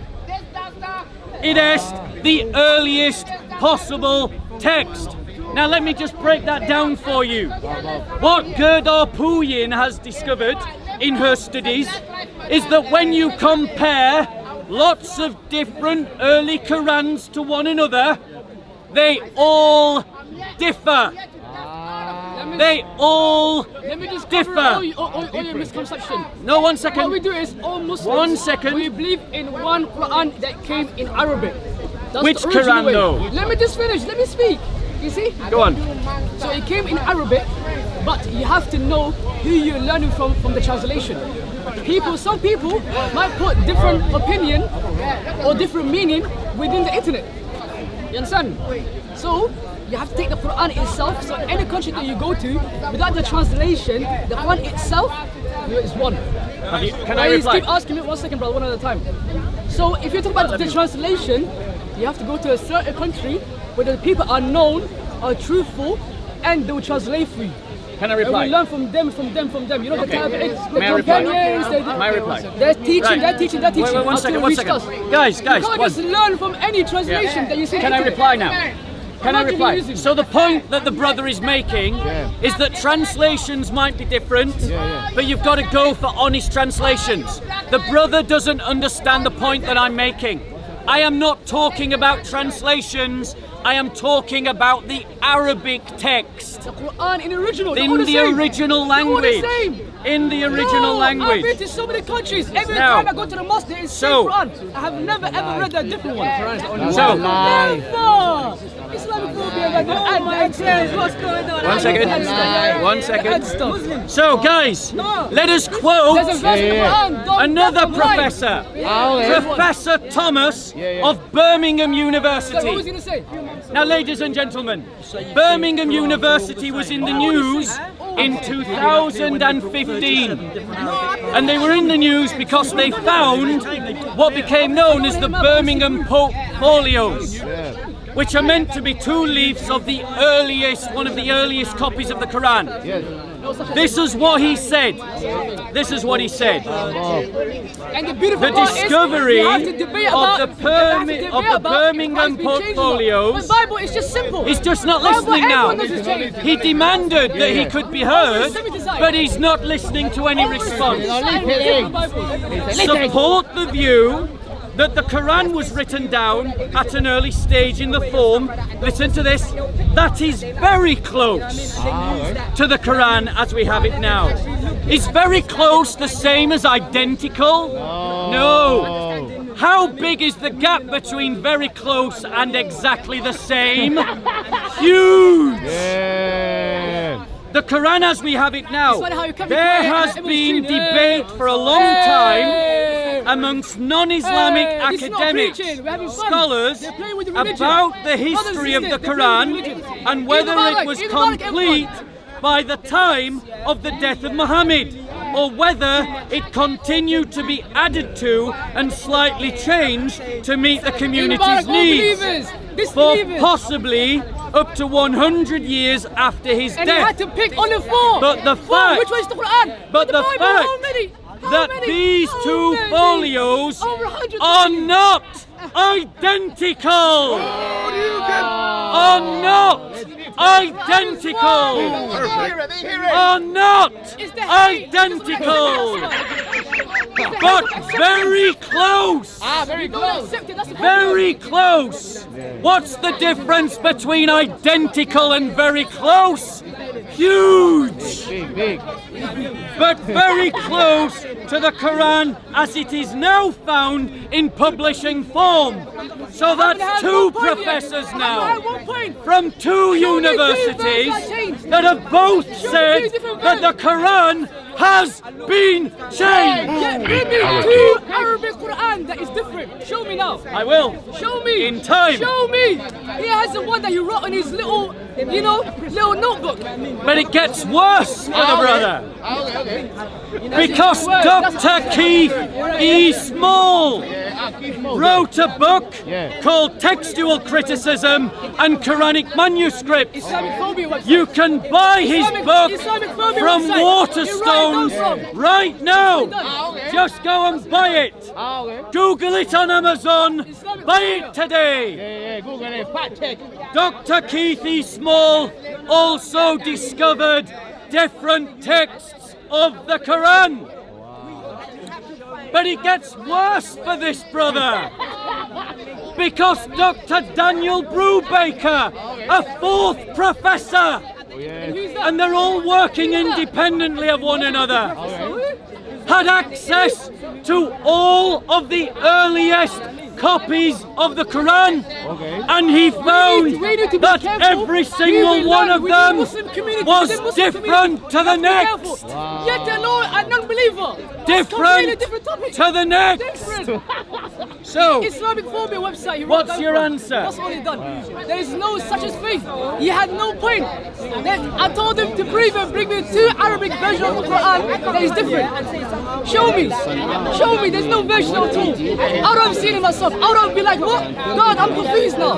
It is the earliest possible text. Now let me just break that down for you. What Gerd R. Puyin has discovered in her studies is that when you compare lots of different early Qurans to one another, they all differ. They all Let me just cover differ. all your misconception. No, 1 What we second. do is all Muslims. 1 second. We believe in one Quran that came in Arabic. That's Which the original Quran, way. though? Let me just finish. Let me speak. You see? Go on. So it came in Arabic, but you have to know who you're learning from the translation. Some people might put different opinion or different meaning within the internet. You understand? So you have to take the Quran itself. So any country that you go to, without the translation, the Quran itself is one. Can I Please reply? keep asking me 1 second, brother, one at a time. So if you talk about the translation, you have to go to a certain country where the people are known, are truthful, and they will translate for you. Can I And we reply? learn from them. You know, Okay. the tabi'in, the May I reply? companions, May I reply? they're teaching, Right. they're teaching. Wait, one until second, it 1 reached second. us. Guys, You can't just one. learn from any translation that you see. Can I reply now? Can I Imagine reply? you using- So the point that the brother is making is that translations might be different, but you've got to go for honest translations. The brother doesn't understand the point that I'm making. I am not talking about translations. I am talking about the Arabic text. The Quran in original. In the original They're all the language. same. in the original I've language. been to so many countries. Every Now, time I go to the mosque, there is so- same Quran. I have never ever read a different one. So- Never. Islamophobia. What's going on? One second. One second. So, guys, let us quote There's a verse in the Quran. Don't another never lie. professor, Okay. Professor Thomas of Birmingham So what was University. he gonna say? Now, ladies and gentlemen, Birmingham University was in the news in 2015. And they were in the news because they found what became known as the Birmingham portfolios, which are meant to be 2 leaves of the earliest, one of the earliest copies of the Quran. This is what he said. This is what he said. And the beautiful The part is, discovery we have to debate of about- the we have to debate about Birmingham if Christ been changed or not. portfolios. The Bible is just simple. He's just not Bible, listening now. everyone knows it's changed. He demanded that he could be heard, Semi-design. but he's not listening to any response. Different Bibles. Support the view that the Quran was written down at an early stage in the form, listen to this, that is very close to the Quran as we have it now. Is very close the same as identical? No. How big is the gap between very close and exactly the same? Huge. The Quran as we have it now, funny how you come there to it, has and been everyone's cheering, debate for a long time amongst non-Islamic This is not academics, preaching, we're having fun. scholars, They're playing with the religion. about the Brothers and history of the sisters, they're playing with Quran religion. and whether Mubarak, it was Eid Mubarak, complete everyone. by the time of the death of Muhammad, or whether it continued to be added to and slightly changed to meet the community's Mubarak, all needs believers, for disbelievers. possibly up to 100 years after his And he death. had to pick only 4. But the 4, fact- which one is the Quran? but the the Bible, fact how many? How that many? these How 2 many? folios Over 100 are folios. not identical. Are not identical. Are not It's the hate. identical. But very close. Very close. That's the Very close. What's the difference between identical and very close? Huge. Big. But very close to the Quran as it is now found in publishing form. So that's 2 professors now from 2 universities that have both said that the Quran has been changed. Yeah, give me 2 Arabic Quran that is different. Show me now. I will. Show me. In time. Show me. He has the one that he wrote in his little, little notebook. But it gets worse for the brother. Because Dr. Keith E. Small wrote a book called Textual Criticism and Quranic Manuscripts. Islamic phobia website. You can buy his book Islamic phobia from website. Waterstones You write those from. right now. Just go and buy it. Google it on Amazon. Buy it today. Google it, fact check. Dr. Keith E. Small also discovered different texts of the Quran. But it gets worse for this brother. Because Dr. Daniel Brubaker, a 4th professor, and they're all working independently of one another, had access to all of the earliest copies of the Quran, and he found we need to be that careful. every single We one learn of with the them Muslim community, was with the Muslim different community. to We the have to be next. careful. Yet they know a non-believer. That's Different completely topic. to the next. Different. So, Islamic phobia website. He wrote What's that your from. answer? That's all he done. There is no such as faith. He had no point. Then I told him to bring me 2 Arabic versions of the Quran that is different. Show me. Show me. There's no version at all. I don't have seen it myself. I don't be like, what? God, I'm confused now.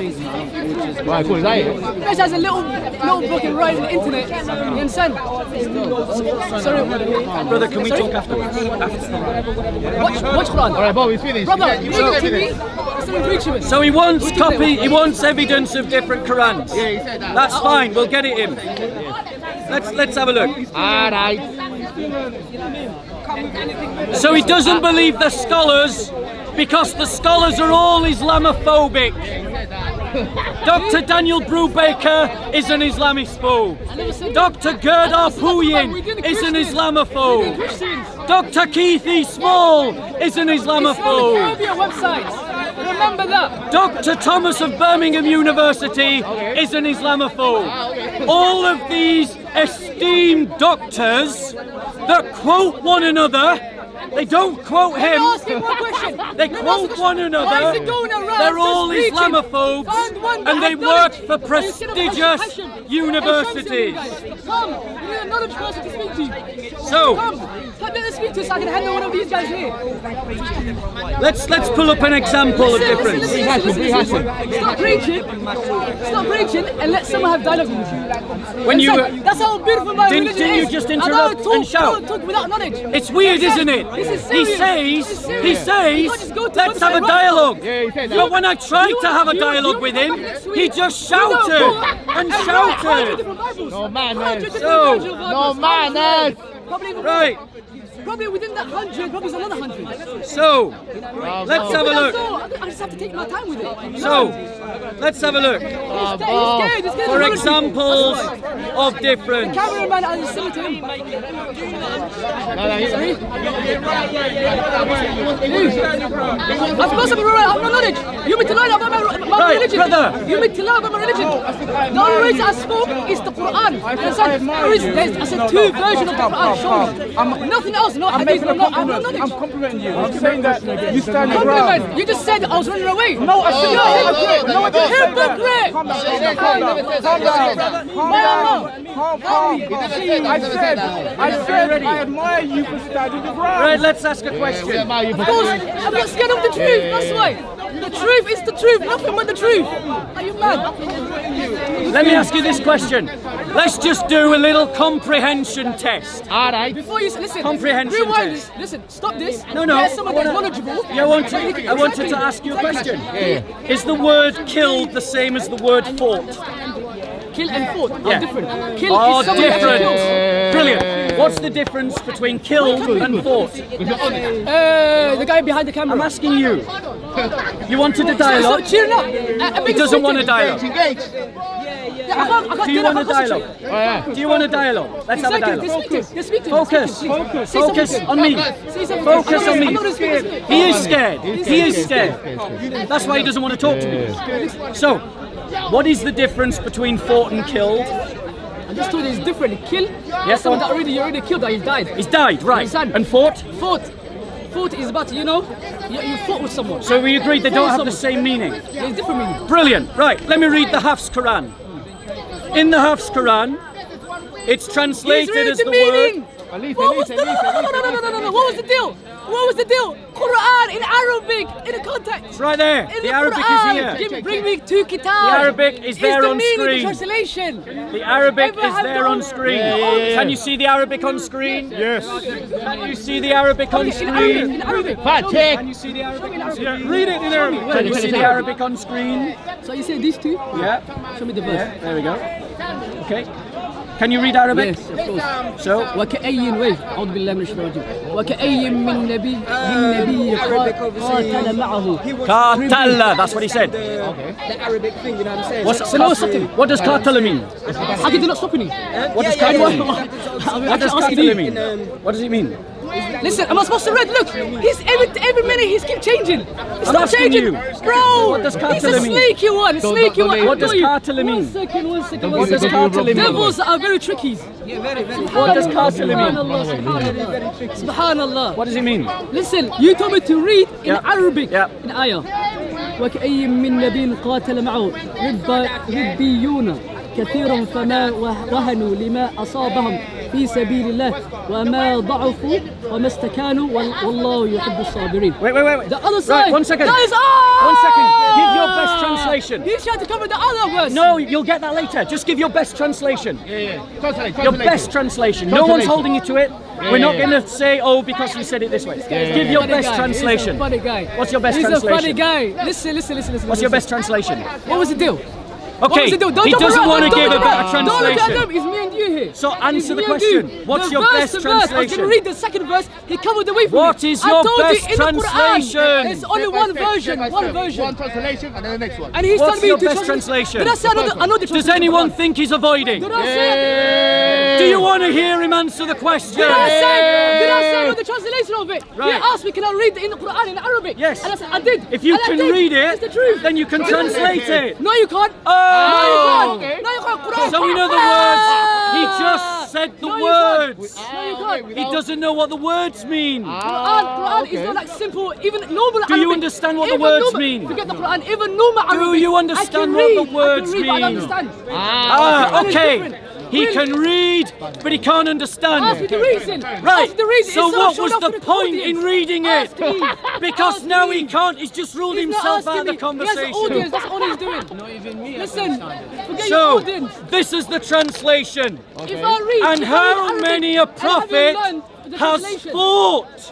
Right, cool, is that it? This has a little book and write on the internet. You understand? Sorry. brother, can we talk afterwards? Watch Quran. Alright, Bob, it's finished. Brother, You leave said it to everything. me. Instead of preaching it. So he wants evidence of different Qurans. Yeah, he said that. That's fine, we'll get it in. Let's have a look. Alright. So he doesn't believe the scholars because the scholars are all Islamophobic. Dr. Daniel Brubaker is an Islamophobe. Dr. Gerdar Puyin is an Islamophobe. Dr. Keith E. Small is an Islamophobe. Islamophobia websites. Remember that. Dr. Thomas of Birmingham University is an Islamophobe. All of these esteemed doctors that quote one another, they don't quote him, Ask him one question. they quote one Why another, is he going around they're all just preaching? Islamophobes Find one that and they has work knowledge. for Instead of prestigious passion. universities. Come, we need a knowledge person to speak to. So, Come, let me speak to so I can handle one of these guys here. let's pull up an example of difference. Listen. Stop preaching and let someone have dialogue with you. When you That's how beautiful my Didn't- religion didn't you is. just I don't interrupt talk, and shout? I don't talk without knowledge. It's weird, isn't it? This is He serious. says, This is he serious. You can't says, just go to let's the have a website, dialogue. Yeah, he said that. But when I tried to have a dialogue with him, he just shouted and shouted. No manners. So, No manners. Right, Probably within that 100, probably another 100. so, let's have a look. I just have to take my time with it. So, let's have a look. He's scared. He's scared For of examples of difference. Cameraman, I just similar to him. Sorry? Of course, I'm not knowledge. You mean to lie about my Right, religion? brother. You mean to lie about my religion? The only reason I spoke is the Quran. I said two versions of the Quran. Show me. Nothing else. No hadith. I'm not knowledge. I'm complimenting you. I'm saying that you stand your ground. Compliment. You just said I was running away. No, I said you're a hypocrite. No, I didn't. Hypocrite. Calm down. I said I admire you for standing your ground. Right, let's ask a question. Of course, I'm not scared of the truth. That's why. The truth is the truth. Nothing but the truth. Are you mad? Let me ask you this question. Let's just do a little comprehension test. All right. Before you listen, Comprehension rewind test. this. Listen, stop this. No. There's someone that's knowledgeable. Yeah, I wanted to ask you a question. Is the word killed the same as the word fought? Kill and fought are Yeah. different. Kill Oh, is someone that different. kills. Brilliant. What's the difference between killed and fought? The guy behind the camera. I'm asking you. You wanted a So dialogue? cheer up. He doesn't want a dialogue. I can't Do you want a dialogue? dialogue? Do you want a dialogue? Let's have a dialogue. Focus. Focus on me. Focus on me. He is scared. He is scared. That's why he doesn't want to talk to me. So, what is the difference between fought and killed? I just told you it's different. Kill. Yes, someone go that on. you already killed that he died. He's died, right? Understand? And fought? Fought is about, you fought with someone. So we agreed they don't have the same meaning. There's different meaning. Brilliant. Right, let me read the Hafs Quran. In the Hafs Quran, it's translated as the word. What was the no. What was the deal? What was the deal? Quran in Arabic, in a context. It's right there. In The Arabic Quran. is here. Bring me two kitab. The Arabic is there on the meaning, screen. the translation. The Arabic Everyone is have there their on own- screen. Yeah. Can you see the Arabic on screen? Yes. Can you see the Arabic on In screen? Arabic, in Arabic. Fat chick. Can you see the Arabic on Show screen? me in Read it in Arabic. Can you see the Arabic on screen? So you say these two? Yeah. Show me the verse. Yeah, there we go. Okay. Can you read Arabic? Yes, of course. So, وكأي wave أعوذ بالله من الشيطان الرجيم وكأي من نبي قاتل معه Qatala, that's what he said. The Arabic thing, you know what I'm saying? What's, So no something. what does Qatala mean? How did you not stop me? What does Qatala mean? What does Qatala mean? What does it mean? Listen, am I supposed to read? Look, he's every minute he's keep changing. He's I'm not asking changing, you. bro. What does He's Qatala a mean? sneaky one. Sneaky one. What does Qatala mean? One second. What does Qatala mean? Devils are very tricky. What does Qatala mean? Subhanallah. Subhanallah. What does it mean? Listen, you told me to read in Yeah. Arabic. Yeah. In ayah. وكأي من نبي قاتل معه ربيون كثير فما وهنوا لما أصابهم في سبيل الله وما ضعفوا وما استكانوا والله يحب الصابرين. Wait. The other side. Right, 1 second. Guys, 1 second. Give your best translation. He's trying to cover the other verse. No, you'll get that later. Just give your best translation. Translate. Your best translation. No one's holding you to it. We're not going to say, oh, because you said it this way. Give your Funny best guy. translation. He's a funny guy. What's your best He's translation? a funny guy. Listen. What's your best translation? What was the deal? What Okay, does it do? Don't he jump doesn't around. want to Don't give a look better at them. Don't look at translation. them. It's me and you here. So answer It's the me and question. you. What's The your verse best to verse. I was translation? going to read the second verse. He covered away from What me. is I your told best you in the Quran, translation? It's only one version. One version. One translation and then the next one. And he's What's telling me your to best translation? Did I say another Does translation? anyone think he's avoiding? Did I say? Do you want to hear him answer the question? Did I say another translation of it? Right. He asked me, can I read in the Quran in Arabic? Yes. And I said, I did. If you And I can did. read It's the it, truth. then you can translate it. No, you can't. Oh! No, you can't. No, you can't. Quran. So in other words, he just said the No, you can't. words. No, you can't. He doesn't know what the words mean. Quran is not like simple, even normal Do you Arabic. understand what the Even words normal- mean? Forget the Quran, even normal Arabic. you I understand can what the read, words I can read, but I don't mean? understand. Ah, Quran is okay. different. He Really? can read, but he can't understand. Ask me the reason. Right. Ask the reason. So It's what shown was off the to point audience. in reading it? Ask me. Because Ask now me. he can't. He's just ruled He's not himself out asking of the me. conversation. He has an audience, that's all he's doing. Not even me. Listen, forget your So audience. this is the translation. If I read, And if I read how Arabic many a and I haven't prophet learned the has translation. fought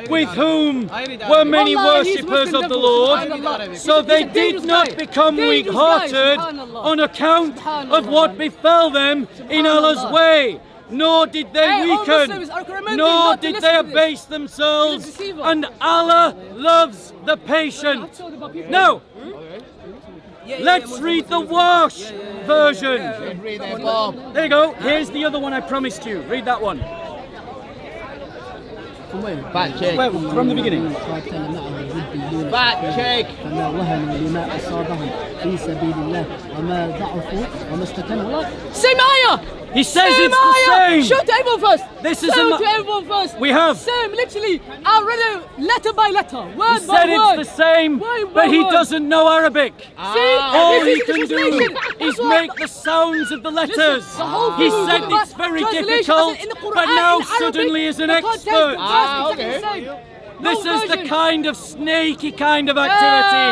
with whom were many Wallahi, he's worshippers Muslim of the devil, Lord, subhanallah. so He's a they did dangerous not guy. become Dangerous weak-hearted guy, subhanallah. on account of Subhanallah. what befell them in Allah's Subhanallah. way. Nor did they Hey, all weaken, Muslims are recommending nor not to did listen they to this. abase themselves, He's a deceiver. and Allah loves the patient. Now, let's read the Wash version. There you go. Here's the other one I promised you. Read that one. Fact check. Well, from the beginning. Fact check. فما وهنوا لما أصابهم في سبيل الله وما ضعفوا وما استكانوا. Same ayah. He says Same it's the ayah. same. Show to everyone first. This is Show a- to everyone first. We have. Same, literally. I read it letter by letter, word He by said word. it's the same, Word but by he word. doesn't know Arabic. See, All this he is the can do translation. is That's what- make the sounds of the letters. Listen, the whole He thing is said about it's very translation, difficult, as in the Quran, but now in Arabic, suddenly is an the context, expert. the verse, exactly the same. No This is the version. kind of snaky kind of activity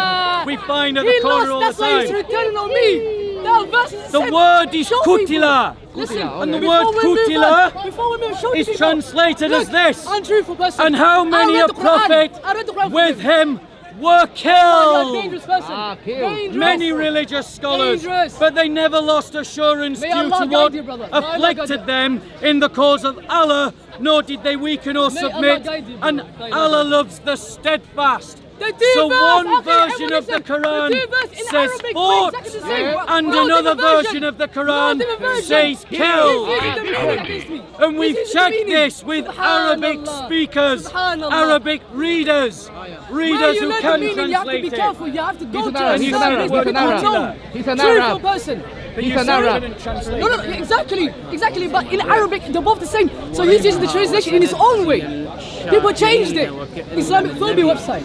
we find at the He corner lost, all that's the why he's time. returning on me. That verse is The same. word is Show people. kutila. Listen, And the before word we move kutila on, before we move, show is people. translated Look, as this. Untruthful person. And how I many read a the Quran. prophet I read the Quran for with him. him were You're a killed. dangerous person. Dangerous. Many religious scholars, Dangerous. but they never lost assurance May due Allah to guide what you, brother. May Allah guide afflicted you. them in the cause of Allah, nor did they weaken or May submit. Allah guide you, And brother. Guide you. Allah loves the steadfast. The two So verse, one okay, version everyone of the listen. Quran The two verse in says Arabic, fought, exactly the same. and We're all another different version of the We're all Quran different versions. says killed. This is the meaning against me. And we've This is the checked meaning. this with Arabic Subhanallah. speakers, Subhanallah. Arabic readers, When readers you who learn the can meaning, you have to be translate careful. it. You have to go He's an to Arab, a he's an service Arab, where he's an people Arab. know. He's an Truthful Arab. person. But He's you an said you Arab. didn't translate No, it. exactly. But in Arabic, they're both the same. So he's using the translation in his own way. People changed it. Islamic phobia website.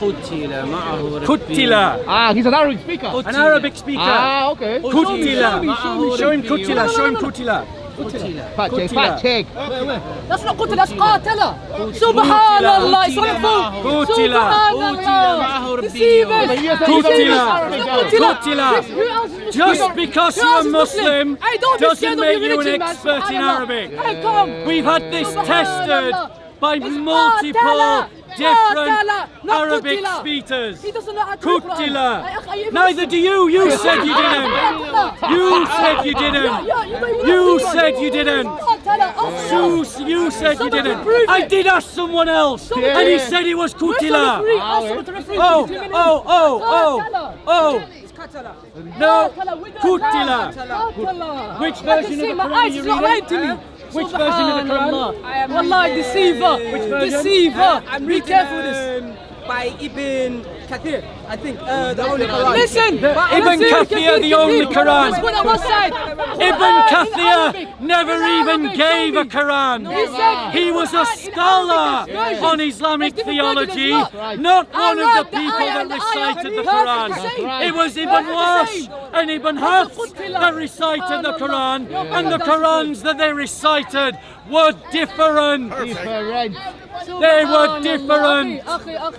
Kutila. Ah, he's an Arabic speaker. An Arabic speaker. Ah, okay. Kutila. Show him Kutila. Show him Kutila. Fact check. Fact check. That's not قتل, that's قاتل. Subhanallah. Islamic phobia. Kutila. Subhanallah. Deceivers. Kutila. Kutila. Just because you're Muslim doesn't make you an expert in Arabic. Hey, come. We've had this tested by multiple different Arabic speakers. He doesn't know how to read Quran. Kutila. Neither do you. You said you didn't. You said you didn't. You said you didn't. You said you didn't. I did ask someone else, and he said it was Kutila. Oh. No, Kutila. Which version of the Quran are you reading? Which version of the Quran? Wallahi, deceiver. Deceiver. Be careful with this. By Ibn Kathir, I think the only Quran. Listen, Ibn Kathir, the only Quran. Let's put it on one side. Ibn Kathir never even gave a Quran. He was a scholar on Islamic theology, not one of the people that recited the Quran. It was Ibn Wash and Ibn Hafs that recited the Quran, and the Qurans that they recited were different. They were different.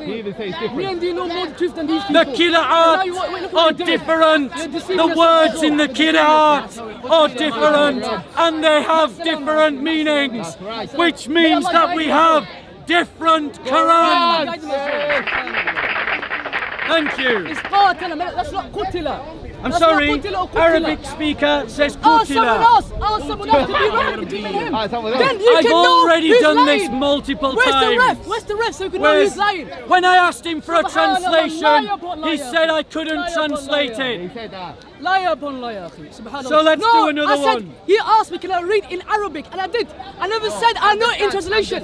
He even says different. Me and you know more the truth than these people. The qira'at are different. The words in the qira'at are different, and they have different meanings, which means that we have different Qurans. Thank you. It's قاتل, that's not قتل. I'm That's not sorry, qutila or qutila. Arabic speaker says Ask someone qutila. else. Ask someone else to be referring between him. someone else. Then you I've can know already who's done lying. this multiple Where's times. the ref? Where's the ref so you can know Where's- who's lying? When I asked him for a Subhanallah, translation, liar upon he liar. said I couldn't Liar upon translate liar. it. He said that. Liar upon liar, akhi. Subhanallah. So let's no, do another I said, one. He asked me, can I read in Arabic? And I did. I never said I know in translation.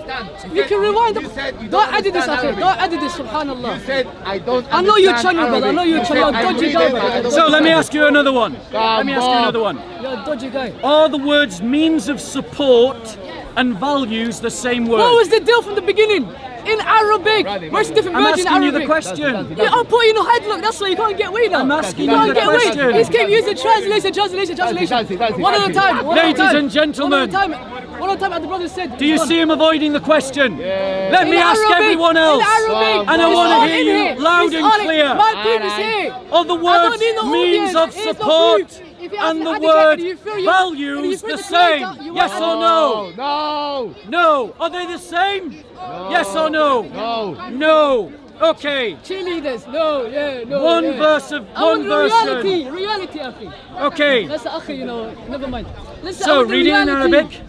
You can rewind. You said you Don't don't edit this, understand akhi. Arabic. Don't edit this, subhanallah. You said I don't I know you're understand channel, brother. I know Arabic. you're You channel. said, Dodgy I read guy, it, brother. but I don't So let me ask you another one. Come on. You're a dodgy guy. Are the words means of support and values the same word? What was the deal from the beginning? In Arabic. Where's the different I'm words in asking you Arabic? the question. Yeah, I'll put you in a headlock. That's why you can't get away now. I'm asking you you can't the get away. question. He's kept using translation. One at a time. Ladies and gentlemen. One at a time, as the brother said. Do you see him avoiding the question? Let me In ask Arabic, everyone else. In Arabic, And I it's want all to hear in you here. loud It's and all in- clear. My proof is here. Are the I words don't need the means audience. of It's the support proof. If you and ask the me word handicap, you feel you- values you feel the creator, same? you Yes want- or no? No. No. Are they the same? Yes or no? No. No. Okay. Cheerleaders. No, yeah, no. One yeah. verse of I want one the version. reality, akhi. Okay. That's the akhi, you know. Never mind. Listen, I So want the reading in reality. Arabic.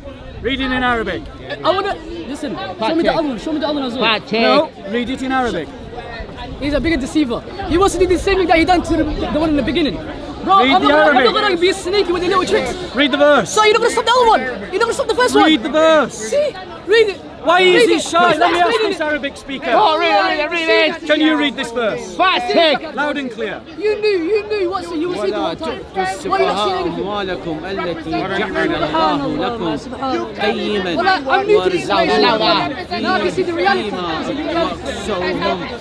Reading in Arabic. I want to listen. Show me the check. other one. Show me the other one as well. Fact check. No. Read it in Arabic. He's a bigger deceiver. He wants to do the same thing that he done to the one in the beginning. Bro, Read I'm the not Arabic. gonna be sneaky with the little tricks. Read the verse. So you're not gonna stop the other one. You're not gonna stop the first one. Read the verse. See? Read it. Why is Read he it. shy? He's Let me not ask reading this it. Arabic speaker. Oh, read it. Can you read this verse? Fact check. Loud and clear. You knew what you were saying the whole time. Why you not saying anything? أموالكم التي جعل الله لكم قيما Well, I'm new to the situation. وارزقوهم Now I can see the reality. فيما I can see the reality.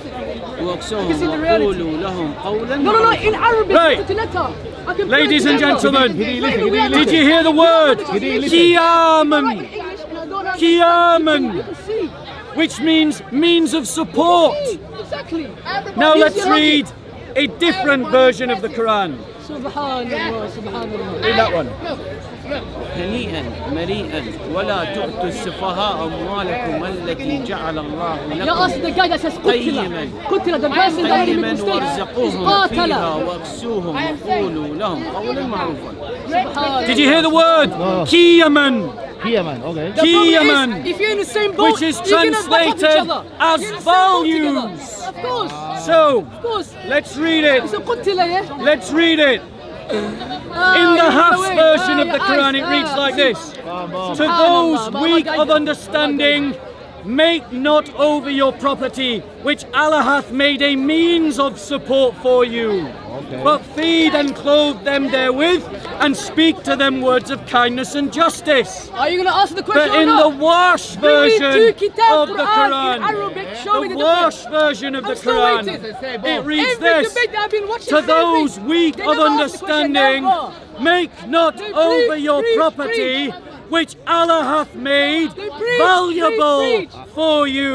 واكسوهم You can see the reality. وقولوا لهم قولا No, in Arabic. Right. Put the letter. I can Ladies put and the letter. gentlemen, Listen. did you hear the word? Qiyaman, Qiyaman, which means of support. Exactly. Now let's read a different version of the Quran. Subhanallah, subhanallah. Read that one. هنيئا مريئا ولا تؤتوا السفهاء أموالكم التي جعل الله You لكم ask the guy that says قيما Qutila, the person that made قيما mistake. وارزقوهم فيها قاتل. واكسوهم وقولوا لهم قولا معروفا. Did you hear the word? Qiyaman, Here, man. Okay. The problem is, Qiyaman, if you're in the same boat, which is you cannot back up each translated other. as You're in the same boat together. values. Of course, So of course. let's read it. So Qutila, yeah? Let's read it. In the Hafs version of the Quran, it reads like this. To those weak of understanding, make not over your property, which Allah hath made a means of support for you. But feed and clothe them therewith, and speak to them words of kindness and justice. Are you going to answer the question But or in not? the Wash Bring me version two kitab of the Quran, in Arabic. Show me the the Wash difference. version of I'm the still Quran, waiting. it reads Every this. debate that I've been watching To is every- those weak They of never ask the question, understanding, never. make not They over preach, your preach, property, which Allah hath made They preach, valuable preach. for you.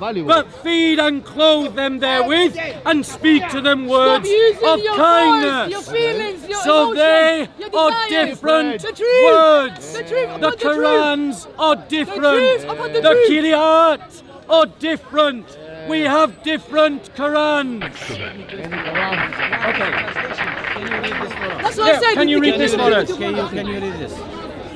Valuable. But feed and clothe them therewith, and speak to them Stop words using of your kindness. voice, your feelings, your So emotions, they your are desires. different The truth, words. the truth, The upon the truth. Qurans are different. truth upon the The truth. Qira'at are different. We have different Qurans. Okay. That's what I Yeah, said. can you read this for us? Can you read this?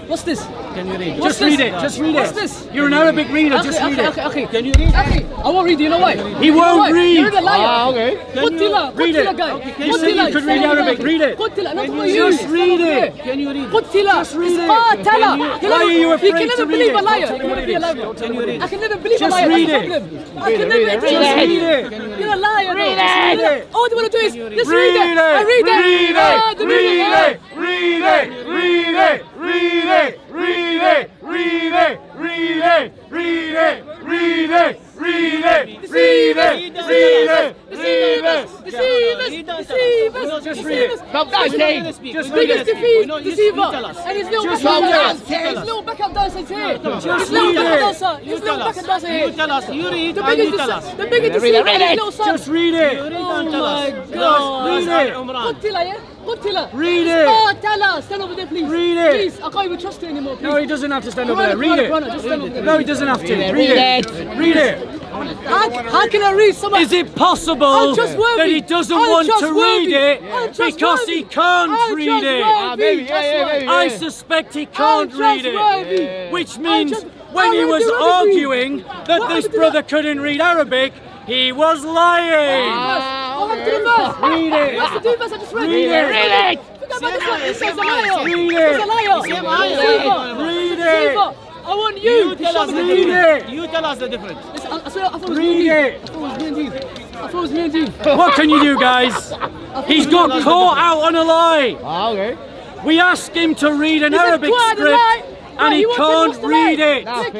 What's this? Can you read What's Just read this? it. Just read What's it. this? You're an Arabic reader. Just read it. Okay. Can you read? I won't read. You know why? He won't read. You're the liar. Okay. Qutila, read Qutila it? guy. Okay, you said you could read Arabic. Read it. Qutila, not for you you. just read it? Can you read? Qutila. Just read it. Qatala. Why are you afraid You can to never read believe it? a liar. Don't tell me You what can it never is. be a liar. Can you read? I can never believe a Just liar. read That's it. the problem. I can never Just believe read it. You're a liar. Read Just it. read it. All you want to do is just Read read it. it. I read it. Read Ah, it. the Read reading, it. Read it. Read it. Read it. Read it. Read it. Read it. Read it. Read it. Read it. Read it. Read it. Deceivers. Just read it. Stop dancing. Just read Biggest it. deceiver. And his little Just backup read it. dancer. His little backup dancer is here. His read little backup it. dancer. His little backup dancer here. You tell us. You read The and you biggest tell us. deceiver and his little son. Just read it. Oh my God. Qutila, yeah? Qutila. Read it. Qatala. Stand over there, please. Read it. Please, I can't even trust you anymore, please. No, he doesn't have to stand over there. Read it. Just stand over there. No, he doesn't have to. Read it. Read it. How can I read someone? Is it possible that he doesn't want to read it because he can't read it? I suspect he can't read it. Which means when he was arguing that this brother couldn't read Arabic, he was lying. What happened to the verse? Read it. What's the two verse I just read? Read it. Read it. Forget about this one. This guy's a liar. Read He's it. a liar. Read it. Siva, I want you to show me the Read difference. it. You tell us the difference. I swear, I thought it was Read me and it. you. I thought it was me and you. What can you do, guys? He's got caught out on a lie. Okay. We asked him to read an He said, Arabic "Quiet, script lie." and he He wants can't to lie. read it. Look,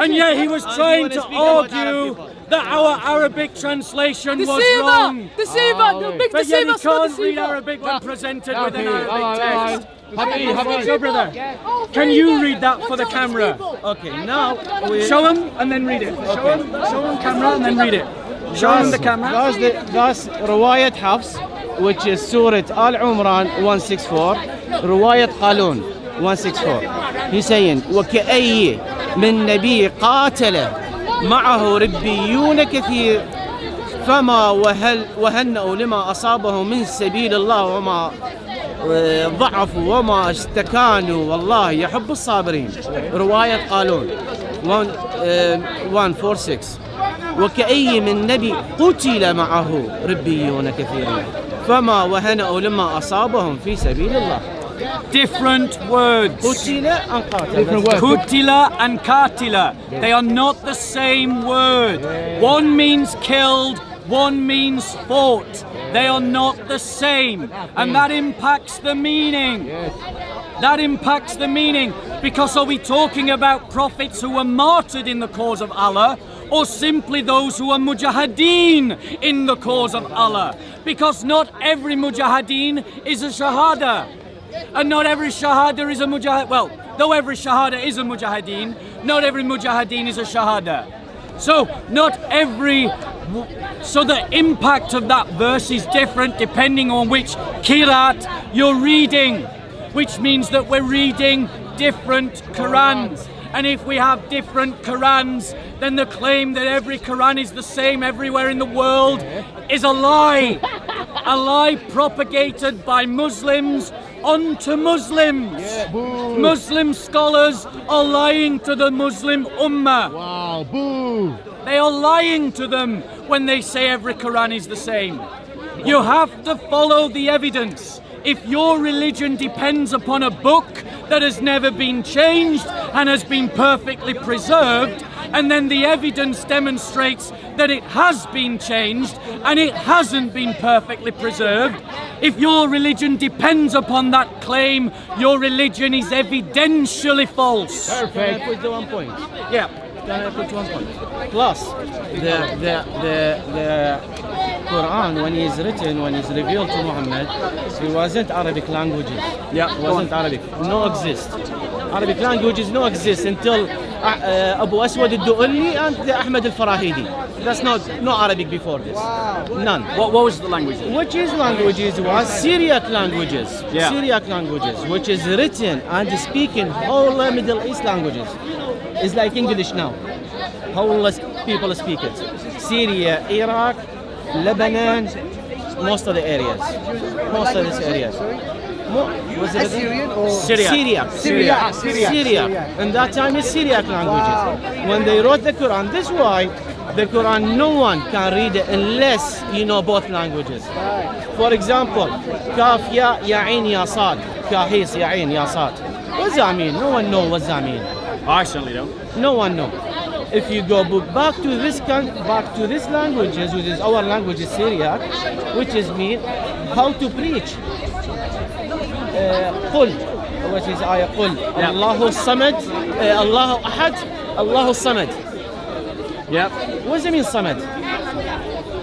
And yet he was trying to argue that our Arabic translation was wrong. Deceiver, the big But yet he deceiver, small can't read deceiver. Arabic when presented with an Okay, Arabic text. Happy. So, brother, can you read that for the camera? Okay, now we Show him and then read it. Show him camera and then read it. Show him the camera. that's رواية حفص, which is Surah Al Imran 164, رواية قالون 164. He's saying وكأي من نبي قاتل معه ربيون كثير فما وهنأوا لما أصابه من سبيل الله وما ضعفوا وما استكانوا والله يحب الصابرين. رواية قالون 146. وكأي من نبي قتل معه ربيون كثيرون فما وهنأوا لما أصابهم في سبيل الله. Different words. قتل and قاتل. Different words. Kutila and katila. They are not the same word. One means killed, one means fought. They are not the same. And that impacts the meaning. That impacts the meaning. Because are we talking about prophets who were martyred in the cause of Allah, or simply those who are mujahideen in the cause of Allah? Because not every mujahideen is a shahada. And not every shahada is a mujahid. Well, though every shahada is a mujahideen, not every mujahideen is a shahada. So the impact of that verse is different depending on which kirat you're reading, which means that we're reading different Qurans. And if we have different Qurans, then the claim that every Quran is the same everywhere in the world is a lie. A lie propagated by Muslims onto Muslims. Muslim scholars are lying to the Muslim Ummah. Wow, boo. They are lying to them when they say every Quran is the same. You have to follow the evidence. If your religion depends upon a book that has never been changed and has been perfectly preserved, and then the evidence demonstrates that it has been changed and it hasn't been perfectly preserved, if your religion depends upon that claim, your religion is evidentially false. Can I put the 1 point? Yeah. Can I put 1 point? Plus, the Quran, when it's written, when it's revealed to Muhammad, it wasn't Arabic languages. Yeah, It wasn't Arabic. No exist. Arabic languages no exist until Abu Aswad al-Du'ulli and Ahmed al-Farahidi. That's not Arabic before this. None. What was the language? Which is languages was Syriac languages. Yeah. Syriac languages, which is written and speaking whole Middle East languages. It's like English now. Whole people speak it. Syria, Iraq, Lebanon, most of the areas. Most of these areas. Was it Assyrian or Syria. And that time is Syriac languages. When they wrote the Quran, this is why the Quran no one can read it unless you know both languages. For example, Kaf ya Ain ya Sad, Kahis ya Ain ya Sad. What's that mean? No one knows what's that mean. I certainly don't. No one knows. If you go back to this languages, which is our language is Syriac, which is mean how to preach. قل, which is ayah قل. Allahu Samad, Allahu Ahad, Allahu Samad. Yeah. What does it mean Samad?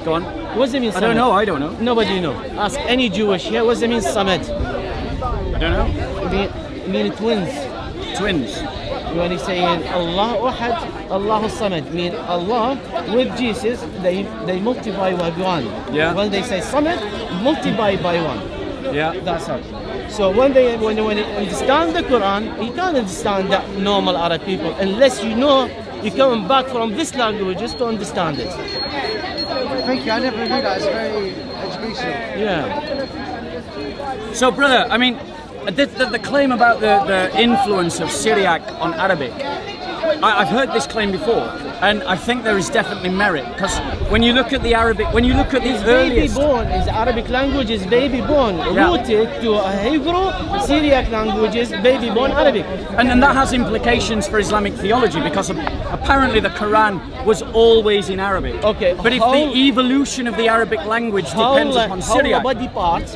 Go on. What does it mean Samad? I don't know. Nobody know. Ask any Jewish here, what does it mean Samad? I don't know. Mean twins. Twins. When he's saying Allahu Ahad, Allahu Samad, mean Allah with Jesus, they multiply with one. Yeah. When they say Samad, multiply by 1. Yeah. That's all. So when they understand the Quran, you can't understand that normal Arab people unless you know you're coming back from this language just to understand it. Thank you. I never knew that. It's very educational. Yeah. So, brother, I mean, the claim about the influence of Syriac on Arabic, I've heard this claim before, and I think there is definitely merit, because when you look at the Arabic, when you look at the earliest... Baby born is Arabic language is baby born, rooted to a Hebrew, Syriac language is baby born Arabic. And then that has implications for Islamic theology, because apparently the Quran was always in Arabic. Okay. But if the evolution of the Arabic language depends upon Syriac... body part,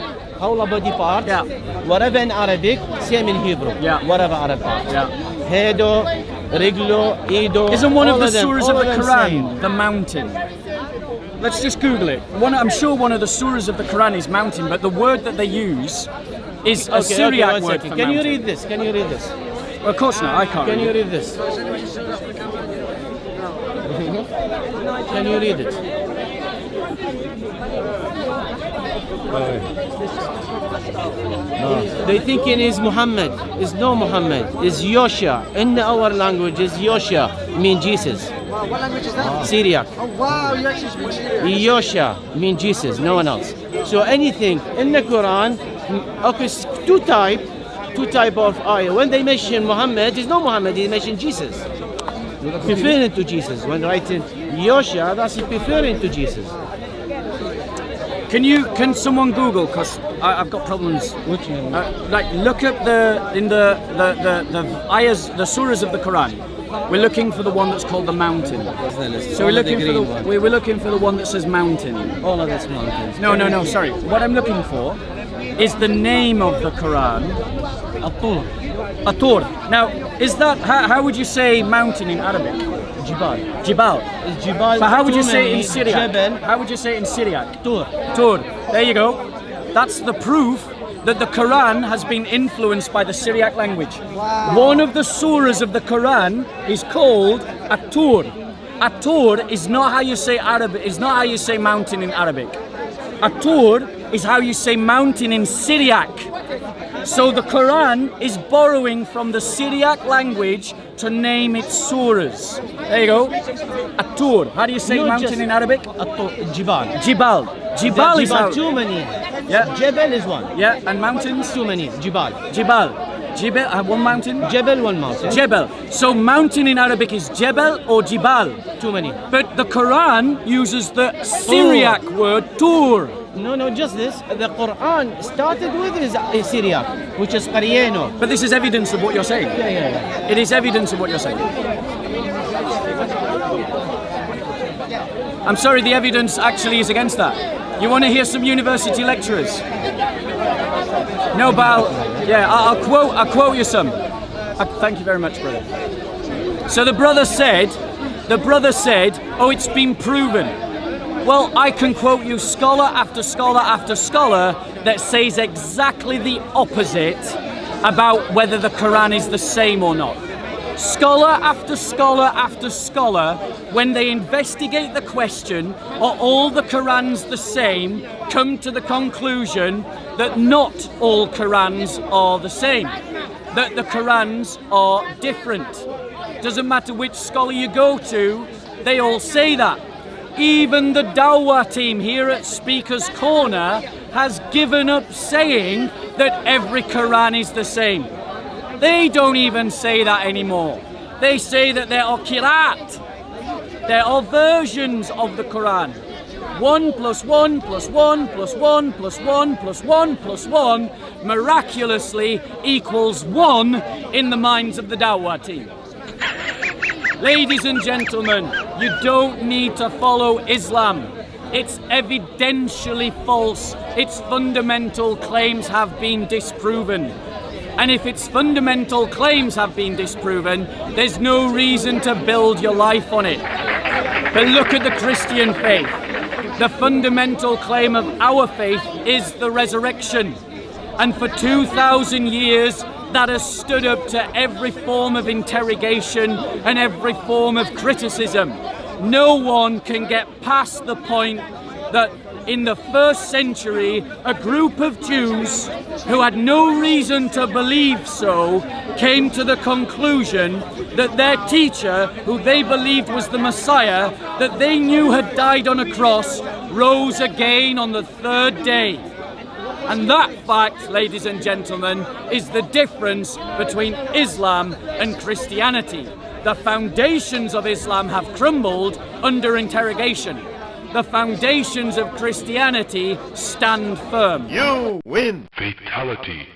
whatever in Arabic, same in Hebrew. Yeah. Whatever Arab part. Yeah. Hedo, Riglo, Ido. Isn't one of the them, surahs of the Quran same. the mountain? Let's just Google it. I'm sure one of the surahs of the Quran is mountain, but the word that they use is a Syriac word for Can mountain. you read this? Can you read this? Well, of course not, I can't Can read you it. read this? Can you read it? They thinking is Muhammad. Is no Muhammad. Is Yosha. In our language is Yosha, mean Jesus. Wow, what language is that? Syriac. Oh wow, you actually speak Syriac. Yosha mean Jesus, no one else. So anything in the Quran, okay, two type of ayah. When they mention Muhammad, it's no Muhammad. They mention Jesus, referring to Jesus. When writing Yosha, that's referring to Jesus. Can someone Google? Because I've got problems. Which one? Like look at the ayahs, the surahs of the Quran. We're looking for the one that's called the mountain. So we're looking for the one that says mountain. All of this mountains. No. Sorry. What I'm looking for is the name of the Quran. Atur. Atur. Now, is that how would you say mountain in Arabic? Jibal. Jibal. It's Jibal. So how would you say it in Syriac? Jebel. How would you say it in Syriac? Tur. Tur. There you go. That's the proof that the Quran has been influenced by the Syriac language. Wow. One of the surahs of the Quran is called At-Tur. At-Tur is not how you say Arabic. Is not how you say mountain in Arabic. At-Tur is how you say mountain in Syriac. So the Quran is borrowing from the Syriac language to name its surahs. There you go. At-Tur. How do you say mountain in Arabic? Jibal. Jibal. Jibal is how... Too many. Yeah. Jebel is one. Yeah, and mountains? Too many. Jibal. Jibal. Jibal, one mountain? Jebel, one mountain. Jebel. So mountain in Arabic is Jebel or Jibal? Too many. But the Quran uses the Syriac word Tur. No, just this. The Quran started with is Syriac, which is Qaryeno. But this is evidence of what you're saying. Yeah. It is evidence of what you're saying. I'm sorry, the evidence actually is against that. You want to hear some university lecturers? No, but I'll quote you some. Thank you very much, brother. So the brother said, oh, it's been proven. Well, I can quote you scholar after scholar after scholar that says exactly the opposite about whether the Quran is the same or not. Scholar after scholar after scholar, when they investigate the question, are all the Qurans the same, come to the conclusion that not all Qurans are the same, that the Qurans are different. Doesn't matter which scholar you go to, they all say that. Even the Dawah team here at Speaker's Corner has given up saying that every Quran is the same. They don't even say that anymore. They say that there are qiraat. There are versions of the Quran. 1 + 1 + 1 + 1 + 1 + 1 + 1 miraculously equals 1 in the minds of the Dawah team. Ladies and gentlemen, you don't need to follow Islam. It's evidentially false. Its fundamental claims have been disproven. And if its fundamental claims have been disproven, there's no reason to build your life on it. But look at the Christian faith. The fundamental claim of our faith is the resurrection. And for 2,000 years, that has stood up to every form of interrogation and every form of criticism. No one can get past the point that in the 1st century, a group of Jews who had no reason to believe so came to the conclusion that their teacher, who they believed was the Messiah, that they knew had died on a cross, rose again on the 3rd day. And that fact, ladies and gentlemen, is the difference between Islam and Christianity. The foundations of Islam have crumbled under interrogation. The foundations of Christianity stand firm. You win. Fatality.